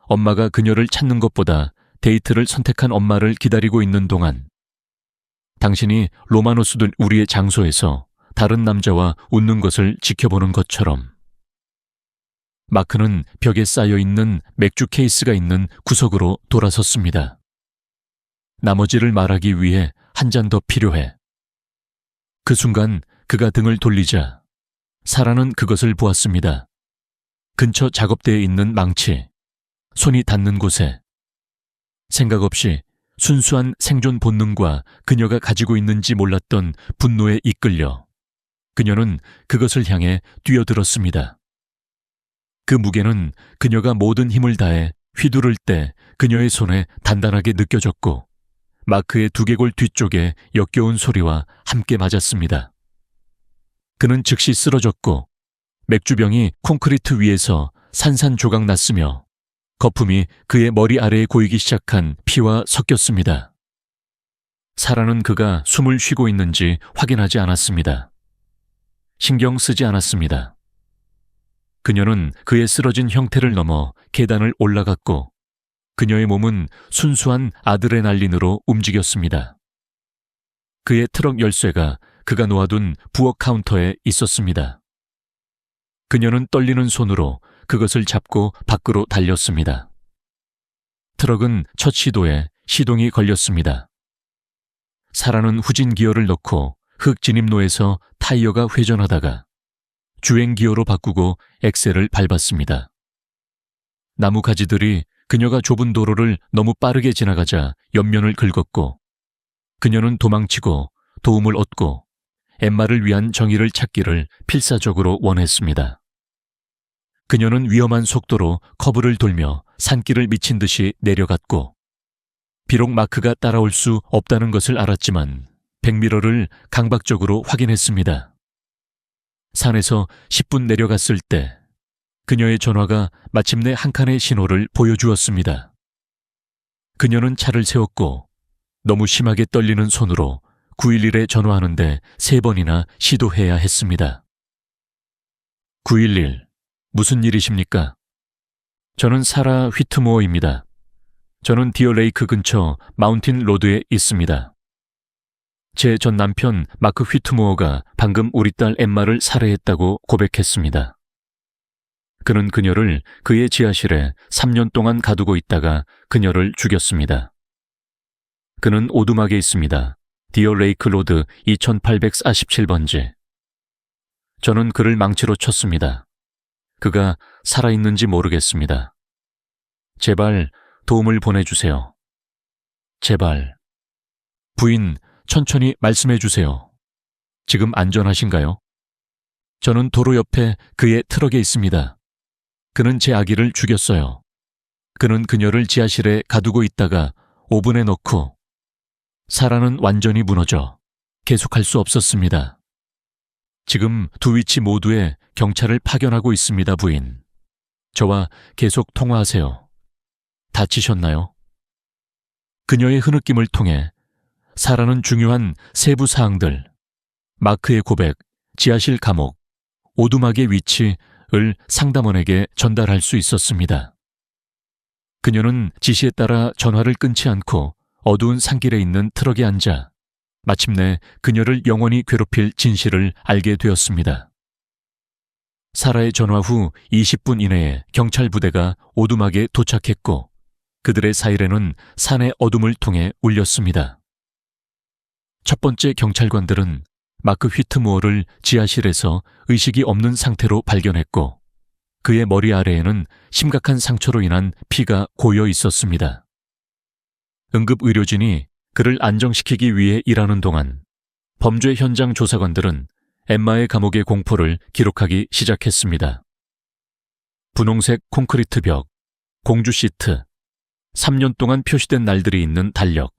엄마가 그녀를 찾는 것보다 데이트를 선택한 엄마를 기다리고 있는 동안 당신이 로마노스들 우리의 장소에서 다른 남자와 웃는 것을 지켜보는 것처럼. 마크는 벽에 쌓여있는 맥주 케이스가 있는 구석으로 돌아섰습니다. 나머지를 말하기 위해 한 잔 더 필요해. 그 순간 그가 등을 돌리자 사라는 그것을 보았습니다. 근처 작업대에 있는 망치, 손이 닿는 곳에 생각 없이 순수한 생존 본능과 그녀가 가지고 있는지 몰랐던 분노에 이끌려 그녀는 그것을 향해 뛰어들었습니다. 그 무게는 그녀가 모든 힘을 다해 휘두를 때 그녀의 손에 단단하게 느껴졌고 마크의 두개골 뒤쪽에 역겨운 소리와 함께 맞았습니다. 그는 즉시 쓰러졌고 맥주병이 콘크리트 위에서 산산조각 났으며 거품이 그의 머리 아래에 고이기 시작한 피와 섞였습니다. 사라는 그가 숨을 쉬고 있는지 확인하지 않았습니다. 신경 쓰지 않았습니다. 그녀는 그의 쓰러진 형태를 넘어 계단을 올라갔고 그녀의 몸은 순수한 아드레날린으로 움직였습니다. 그의 트럭 열쇠가 그가 놓아둔 부엌 카운터에 있었습니다. 그녀는 떨리는 손으로 그것을 잡고 밖으로 달렸습니다. 트럭은 첫 시도에 시동이 걸렸습니다. 사라는 후진 기어를 넣고 흙 진입로에서 타이어가 회전하다가 주행 기어로 바꾸고 엑셀을 밟았습니다. 나무 가지들이 그녀가 좁은 도로를 너무 빠르게 지나가자 옆면을 긁었고 그녀는 도망치고 도움을 얻고 엠마를 위한 정의를 찾기를 필사적으로 원했습니다. 그녀는 위험한 속도로 커브를 돌며 산길을 미친 듯이 내려갔고 비록 마크가 따라올 수 없다는 것을 알았지만 백미러를 강박적으로 확인했습니다. 산에서 10분 내려갔을 때 그녀의 전화가 마침내 한 칸의 신호를 보여주었습니다. 그녀는 차를 세웠고 너무 심하게 떨리는 손으로 911에 전화하는데 3번이나 시도해야 했습니다. 911, 무슨 일이십니까? 저는 사라 휘트모어입니다. 저는 디어 레이크 근처 마운틴 로드에 있습니다. 제 전 남편 마크 휘트모어가 방금 우리 딸 엠마를 살해했다고 고백했습니다. 그는 그녀를 그의 지하실에 3년 동안 가두고 있다가 그녀를 죽였습니다. 그는 오두막에 있습니다. 디어 레이크 로드 2847번지. 저는 그를 망치로 쳤습니다. 그가 살아있는지 모르겠습니다. 제발 도움을 보내주세요. 제발. 부인, 천천히 말씀해 주세요. 지금 안전하신가요? 저는 도로 옆에 그의 트럭에 있습니다. 그는 제 아기를 죽였어요. 그는 그녀를 지하실에 가두고 있다가 오븐에 넣고 사라는 완전히 무너져 계속할 수 없었습니다. 지금 두 위치 모두에 경찰을 파견하고 있습니다, 부인. 저와 계속 통화하세요. 다치셨나요? 그녀의 흐느낌을 통해 사라는 중요한 세부 사항들, 마크의 고백, 지하실 감옥, 오두막의 위치를 상담원에게 전달할 수 있었습니다. 그녀는 지시에 따라 전화를 끊지 않고 어두운 산길에 있는 트럭에 앉아 마침내 그녀를 영원히 괴롭힐 진실을 알게 되었습니다. 사라의 전화 후 20분 이내에 경찰 부대가 오두막에 도착했고 그들의 사이렌은 산의 어둠을 통해 울렸습니다. 첫 번째 경찰관들은 마크 휘트모어를 지하실에서 의식이 없는 상태로 발견했고 그의 머리 아래에는 심각한 상처로 인한 피가 고여 있었습니다. 응급의료진이 그를 안정시키기 위해 일하는 동안 범죄 현장 조사관들은 엠마의 감옥의 공포를 기록하기 시작했습니다. 분홍색 콘크리트 벽, 공주 시트, 3년 동안 표시된 날들이 있는 달력.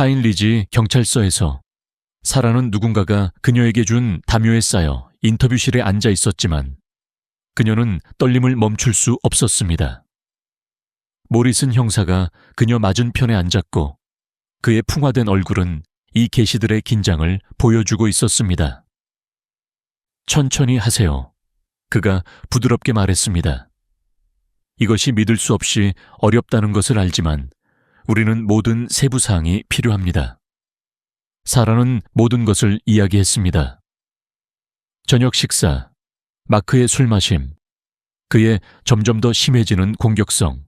파인리지 경찰서에서 사라는 누군가가 그녀에게 준 담요에 쌓여 인터뷰실에 앉아 있었지만 그녀는 떨림을 멈출 수 없었습니다. 모리슨 형사가 그녀 맞은편에 앉았고 그의 풍화된 얼굴은 이 계시들의 긴장을 보여주고 있었습니다. 천천히 하세요. 그가 부드럽게 말했습니다. 이것이 믿을 수 없이 어렵다는 것을 알지만 우리는 모든 세부사항이 필요합니다. 사라는 모든 것을 이야기했습니다. 저녁 식사, 마크의 술 마심, 그의 점점 더 심해지는 공격성,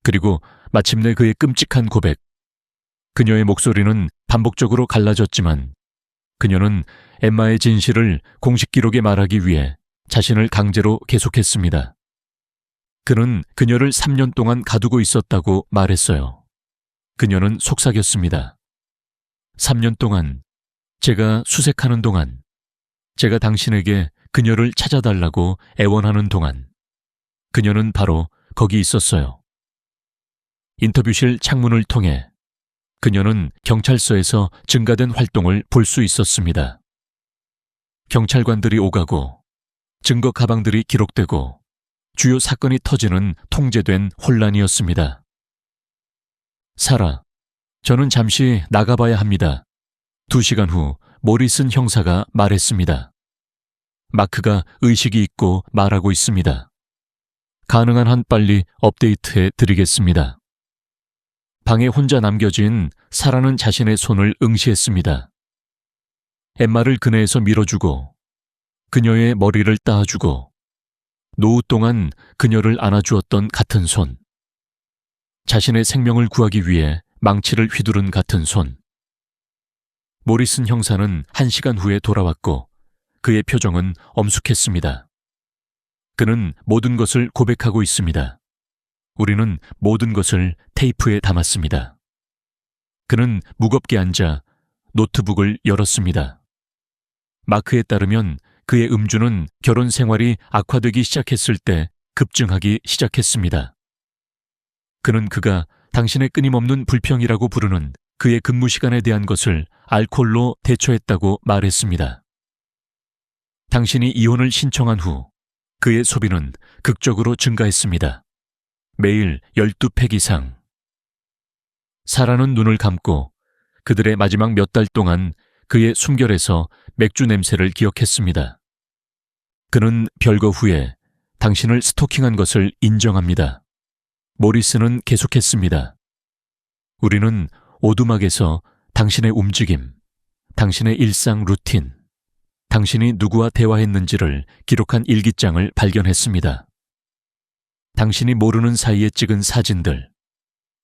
그리고 마침내 그의 끔찍한 고백. 그녀의 목소리는 반복적으로 갈라졌지만 그녀는 엠마의 진실을 공식 기록에 말하기 위해 자신을 강제로 계속했습니다. 그는 그녀를 3년 동안 가두고 있었다고 말했어요. 그녀는 속삭였습니다. 3년 동안, 제가 수색하는 동안, 제가 당신에게 그녀를 찾아달라고 애원하는 동안, 그녀는 바로 거기 있었어요. 인터뷰실 창문을 통해 그녀는 경찰서에서 증가된 활동을 볼 수 있었습니다. 경찰관들이 오가고 증거 가방들이 기록되고 주요 사건이 터지는 통제된 혼란이었습니다. 사라, 저는 잠시 나가봐야 합니다. 2시간 후 모리슨 형사가 말했습니다. 마크가 의식이 있고 말하고 있습니다. 가능한 한 빨리 업데이트해 드리겠습니다. 방에 혼자 남겨진 사라는 자신의 손을 응시했습니다. 엠마를 그네에서 밀어주고 그녀의 머리를 따주고 노후 동안 그녀를 안아주었던 같은 손, 자신의 생명을 구하기 위해 망치를 휘두른 같은 손. 모리슨 형사는 1시간 후에 돌아왔고 그의 표정은 엄숙했습니다. 그는 모든 것을 고백하고 있습니다. 우리는 모든 것을 테이프에 담았습니다. 그는 무겁게 앉아 노트북을 열었습니다. 마크에 따르면 그의 음주는 결혼 생활이 악화되기 시작했을 때 급증하기 시작했습니다. 그는 그가 당신의 끊임없는 불평이라고 부르는 그의 근무 시간에 대한 것을 알코올로 대처했다고 말했습니다. 당신이 이혼을 신청한 후 그의 소비는 극적으로 증가했습니다. 매일 12팩 이상. 사라는 눈을 감고 그들의 마지막 몇 달 동안 그의 숨결에서 맥주 냄새를 기억했습니다. 그는 별거 후에 당신을 스토킹한 것을 인정합니다. 모리스는 계속했습니다. 우리는 오두막에서 당신의 움직임, 당신의 일상 루틴, 당신이 누구와 대화했는지를 기록한 일기장을 발견했습니다. 당신이 모르는 사이에 찍은 사진들,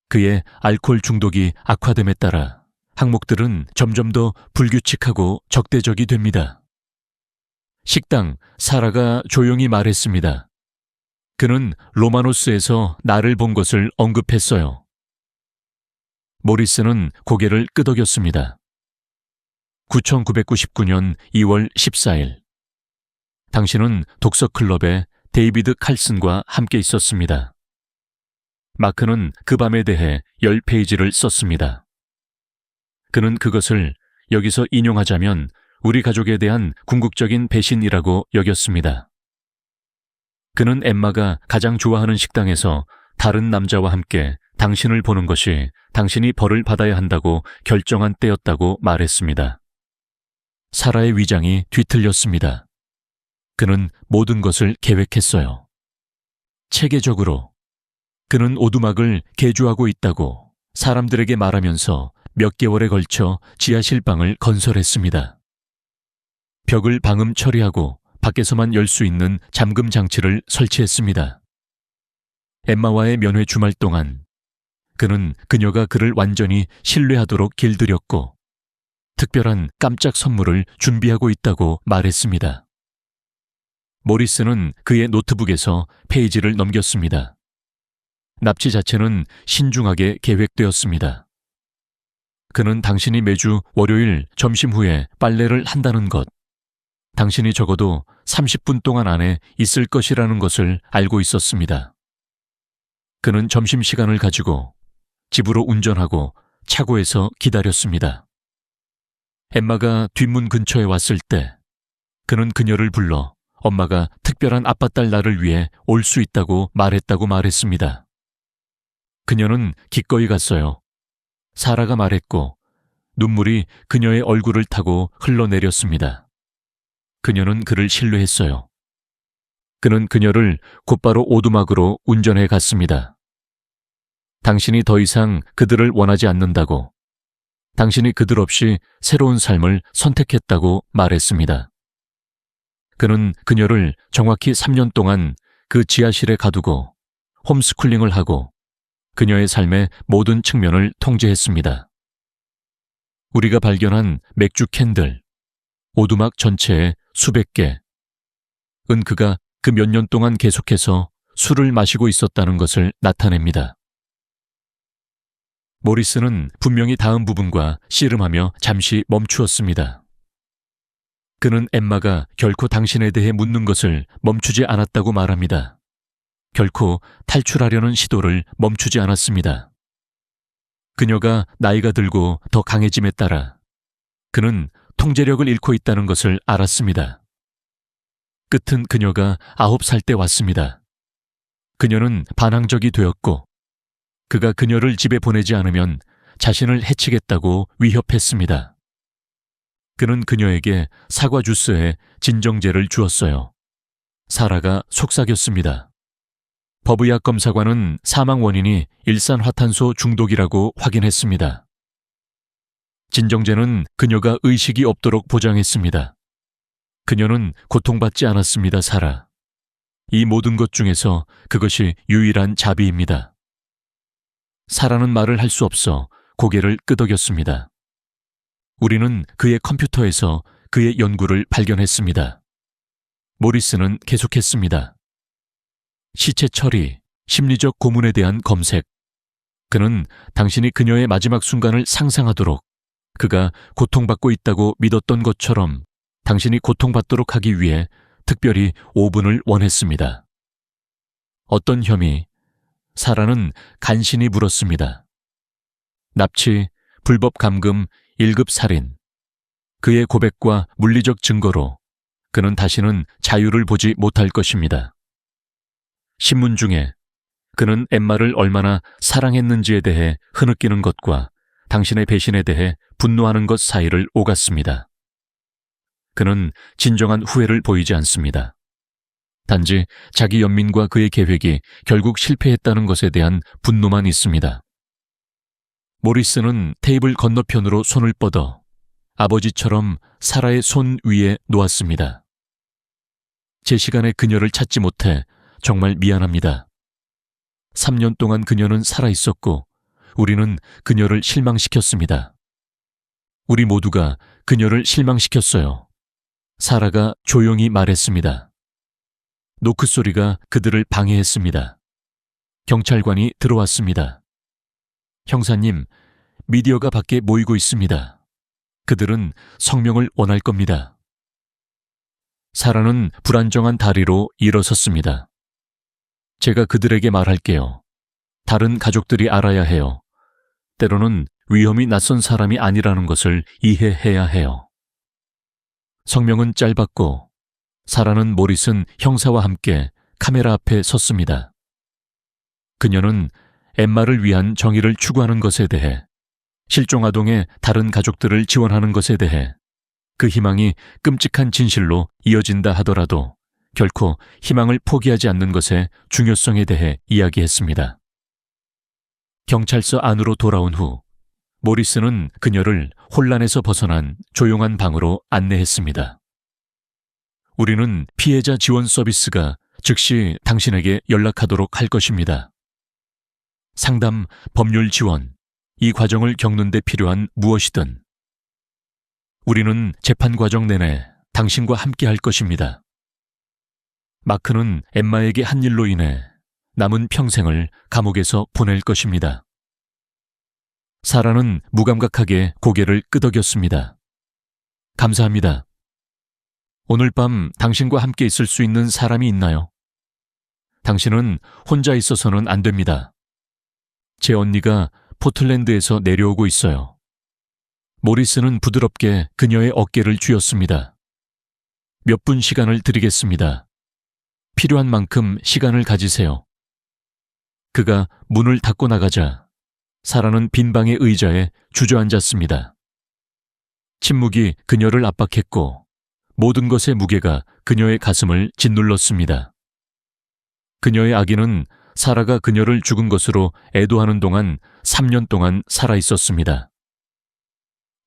그의 알코올 중독이 악화됨에 따라 항목들은 점점 더 불규칙하고 적대적이 됩니다. 식당, 사라가 조용히 말했습니다. 그는 로마노스에서 나를 본 것을 언급했어요. 모리스는 고개를 끄덕였습니다. 9999년 2월 14일. 당신은 독서클럽에 데이비드 칼슨과 함께 있었습니다. 마크는 그 밤에 대해 10페이지를 썼습니다. 그는 그것을 여기서 인용하자면 우리 가족에 대한 궁극적인 배신이라고 여겼습니다. 그는 엠마가 가장 좋아하는 식당에서 다른 남자와 함께 당신을 보는 것이 당신이 벌을 받아야 한다고 결정한 때였다고 말했습니다. 사라의 위장이 뒤틀렸습니다. 그는 모든 것을 계획했어요. 체계적으로. 그는 오두막을 개조하고 있다고 사람들에게 말하면서 몇 개월에 걸쳐 지하실 방을 건설했습니다. 벽을 방음 처리하고 밖에서만 열 수 있는 잠금 장치를 설치했습니다. 엠마와의 면회 주말 동안 그는 그녀가 그를 완전히 신뢰하도록 길들였고 특별한 깜짝 선물을 준비하고 있다고 말했습니다. 모리스는 그의 노트북에서 페이지를 넘겼습니다. 납치 자체는 신중하게 계획되었습니다. 그는 당신이 매주 월요일 점심 후에 빨래를 한다는 것, 당신이 적어도 30분 동안 안에 있을 것이라는 것을 알고 있었습니다. 그는 점심시간을 가지고 집으로 운전하고 차고에서 기다렸습니다. 엠마가 뒷문 근처에 왔을 때 그는 그녀를 불러 엄마가 특별한 아빠딸 나를 위해 올 수 있다고 말했습니다. 그녀는 기꺼이 갔어요. 사라가 말했고 눈물이 그녀의 얼굴을 타고 흘러내렸습니다. 그녀는 그를 신뢰했어요. 그는 그녀를 곧바로 오두막으로 운전해 갔습니다. 당신이 더 이상 그들을 원하지 않는다고, 당신이 그들 없이 새로운 삶을 선택했다고 말했습니다. 그는 그녀를 정확히 3년 동안 그 지하실에 가두고 홈스쿨링을 하고 그녀의 삶의 모든 측면을 통제했습니다. 우리가 발견한 맥주 캔들, 오두막 전체에 수백 개, 은 그가 그 몇 년 동안 계속해서 술을 마시고 있었다는 것을 나타냅니다. 모리스는 분명히 다음 부분과 씨름하며 잠시 멈추었습니다. 그는 엠마가 결코 당신에 대해 묻는 것을 멈추지 않았다고 말합니다. 결코 탈출하려는 시도를 멈추지 않았습니다. 그녀가 나이가 들고 더 강해짐에 따라 그는 통제력을 잃고 있다는 것을 알았습니다. 끝은 그녀가 9살 때 왔습니다. 그녀는 반항적이 되었고 그가 그녀를 집에 보내지 않으면 자신을 해치겠다고 위협했습니다. 그는 그녀에게 사과 주스에 진정제를 주었어요. 사라가 속삭였습니다. 법의학 검사관은 사망 원인이 일산화탄소 중독이라고 확인했습니다. 진정제는 그녀가 의식이 없도록 보장했습니다. 그녀는 고통받지 않았습니다, 사라. 이 모든 것 중에서 그것이 유일한 자비입니다. 사라는 말을 할 수 없어 고개를 끄덕였습니다. 우리는 그의 컴퓨터에서 그의 연구를 발견했습니다. 모리스는 계속했습니다. 시체 처리, 심리적 고문에 대한 검색. 그는 당신이 그녀의 마지막 순간을 상상하도록 그가 고통받고 있다고 믿었던 것처럼 당신이 고통받도록 하기 위해 특별히 5분을 원했습니다. 어떤 혐의? 사라는 간신히 물었습니다. 납치, 불법 감금, 1급 살인. 그의 고백과 물리적 증거로 그는 다시는 자유를 보지 못할 것입니다. 신문 중에 그는 엠마를 얼마나 사랑했는지에 대해 흐느끼는 것과 당신의 배신에 대해 분노하는 것 사이를 오갔습니다. 그는 진정한 후회를 보이지 않습니다. 단지 자기 연민과 그의 계획이 결국 실패했다는 것에 대한 분노만 있습니다. 모리스는 테이블 건너편으로 손을 뻗어 아버지처럼 사라의 손 위에 놓았습니다. 제 시간에 그녀를 찾지 못해 정말 미안합니다. 3년 동안 그녀는 살아있었고 우리는 그녀를 실망시켰습니다. 우리 모두가 그녀를 실망시켰어요. 사라가 조용히 말했습니다. 노크 소리가 그들을 방해했습니다. 경찰관이 들어왔습니다. 형사님, 미디어가 밖에 모이고 있습니다. 그들은 성명을 원할 겁니다. 사라는 불안정한 다리로 일어섰습니다. 제가 그들에게 말할게요. 다른 가족들이 알아야 해요. 때로는 위험이 낯선 사람이 아니라는 것을 이해해야 해요. 성명은 짧았고 사라는 모릿은 형사와 함께 카메라 앞에 섰습니다. 그녀는 엠마를 위한 정의를 추구하는 것에 대해, 실종아동의 다른 가족들을 지원하는 것에 대해, 그 희망이 끔찍한 진실로 이어진다 하더라도 결코 희망을 포기하지 않는 것의 중요성에 대해 이야기했습니다. 경찰서 안으로 돌아온 후 모리스는 그녀를 혼란에서 벗어난 조용한 방으로 안내했습니다. 우리는 피해자 지원 서비스가 즉시 당신에게 연락하도록 할 것입니다. 상담, 법률 지원, 이 과정을 겪는 데 필요한 무엇이든 우리는 재판 과정 내내 당신과 함께 할 것입니다. 마크는 엠마에게 한 일로 인해 남은 평생을 감옥에서 보낼 것입니다. 사라는 무감각하게 고개를 끄덕였습니다. 감사합니다. 오늘 밤 당신과 함께 있을 수 있는 사람이 있나요? 당신은 혼자 있어서는 안 됩니다. 제 언니가 포틀랜드에서 내려오고 있어요. 모리스는 부드럽게 그녀의 어깨를 쥐었습니다. 몇 분 시간을 드리겠습니다. 필요한 만큼 시간을 가지세요. 그가 문을 닫고 나가자 사라는 빈 방의 의자에 주저앉았습니다. 침묵이 그녀를 압박했고 모든 것의 무게가 그녀의 가슴을 짓눌렀습니다. 그녀의 아기는 사라가 그녀를 죽은 것으로 애도하는 동안 3년 동안 살아 있었습니다.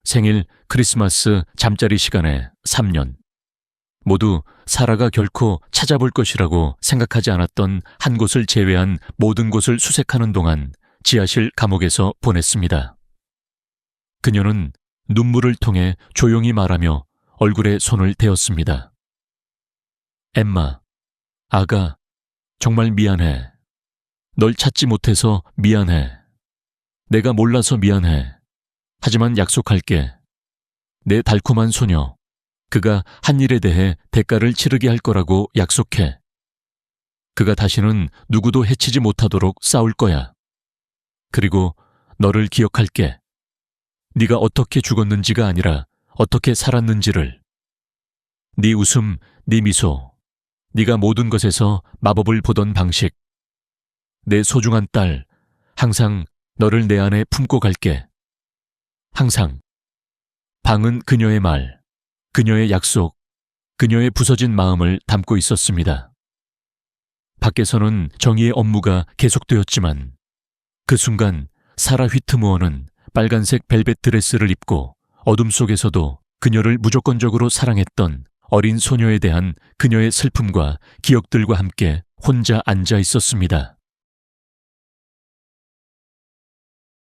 생일, 크리스마스, 잠자리 시간에 3년. 모두 사라가 결코 찾아볼 것이라고 생각하지 않았던 한 곳을 제외한 모든 곳을 수색하는 동안 지하실 감옥에서 보냈습니다. 그녀는 눈물을 통해 조용히 말하며 얼굴에 손을 대었습니다. 엠마, 아가, 정말 미안해. 널 찾지 못해서 미안해. 내가 몰라서 미안해. 하지만 약속할게. 내 달콤한 소녀, 그가 한 일에 대해 대가를 치르게 할 거라고 약속해. 그가 다시는 누구도 해치지 못하도록 싸울 거야. 그리고 너를 기억할게. 네가 어떻게 죽었는지가 아니라 어떻게 살았는지를. 네 웃음, 네 미소, 네가 모든 것에서 마법을 보던 방식. 내 소중한 딸, 항상 너를 내 안에 품고 갈게. 항상. 방은 그녀의 말, 그녀의 약속, 그녀의 부서진 마음을 담고 있었습니다. 밖에서는 정의의 업무가 계속되었지만 그 순간 사라 휘트무어는 빨간색 벨벳 드레스를 입고 어둠 속에서도 그녀를 무조건적으로 사랑했던 어린 소녀에 대한 그녀의 슬픔과 기억들과 함께 혼자 앉아 있었습니다.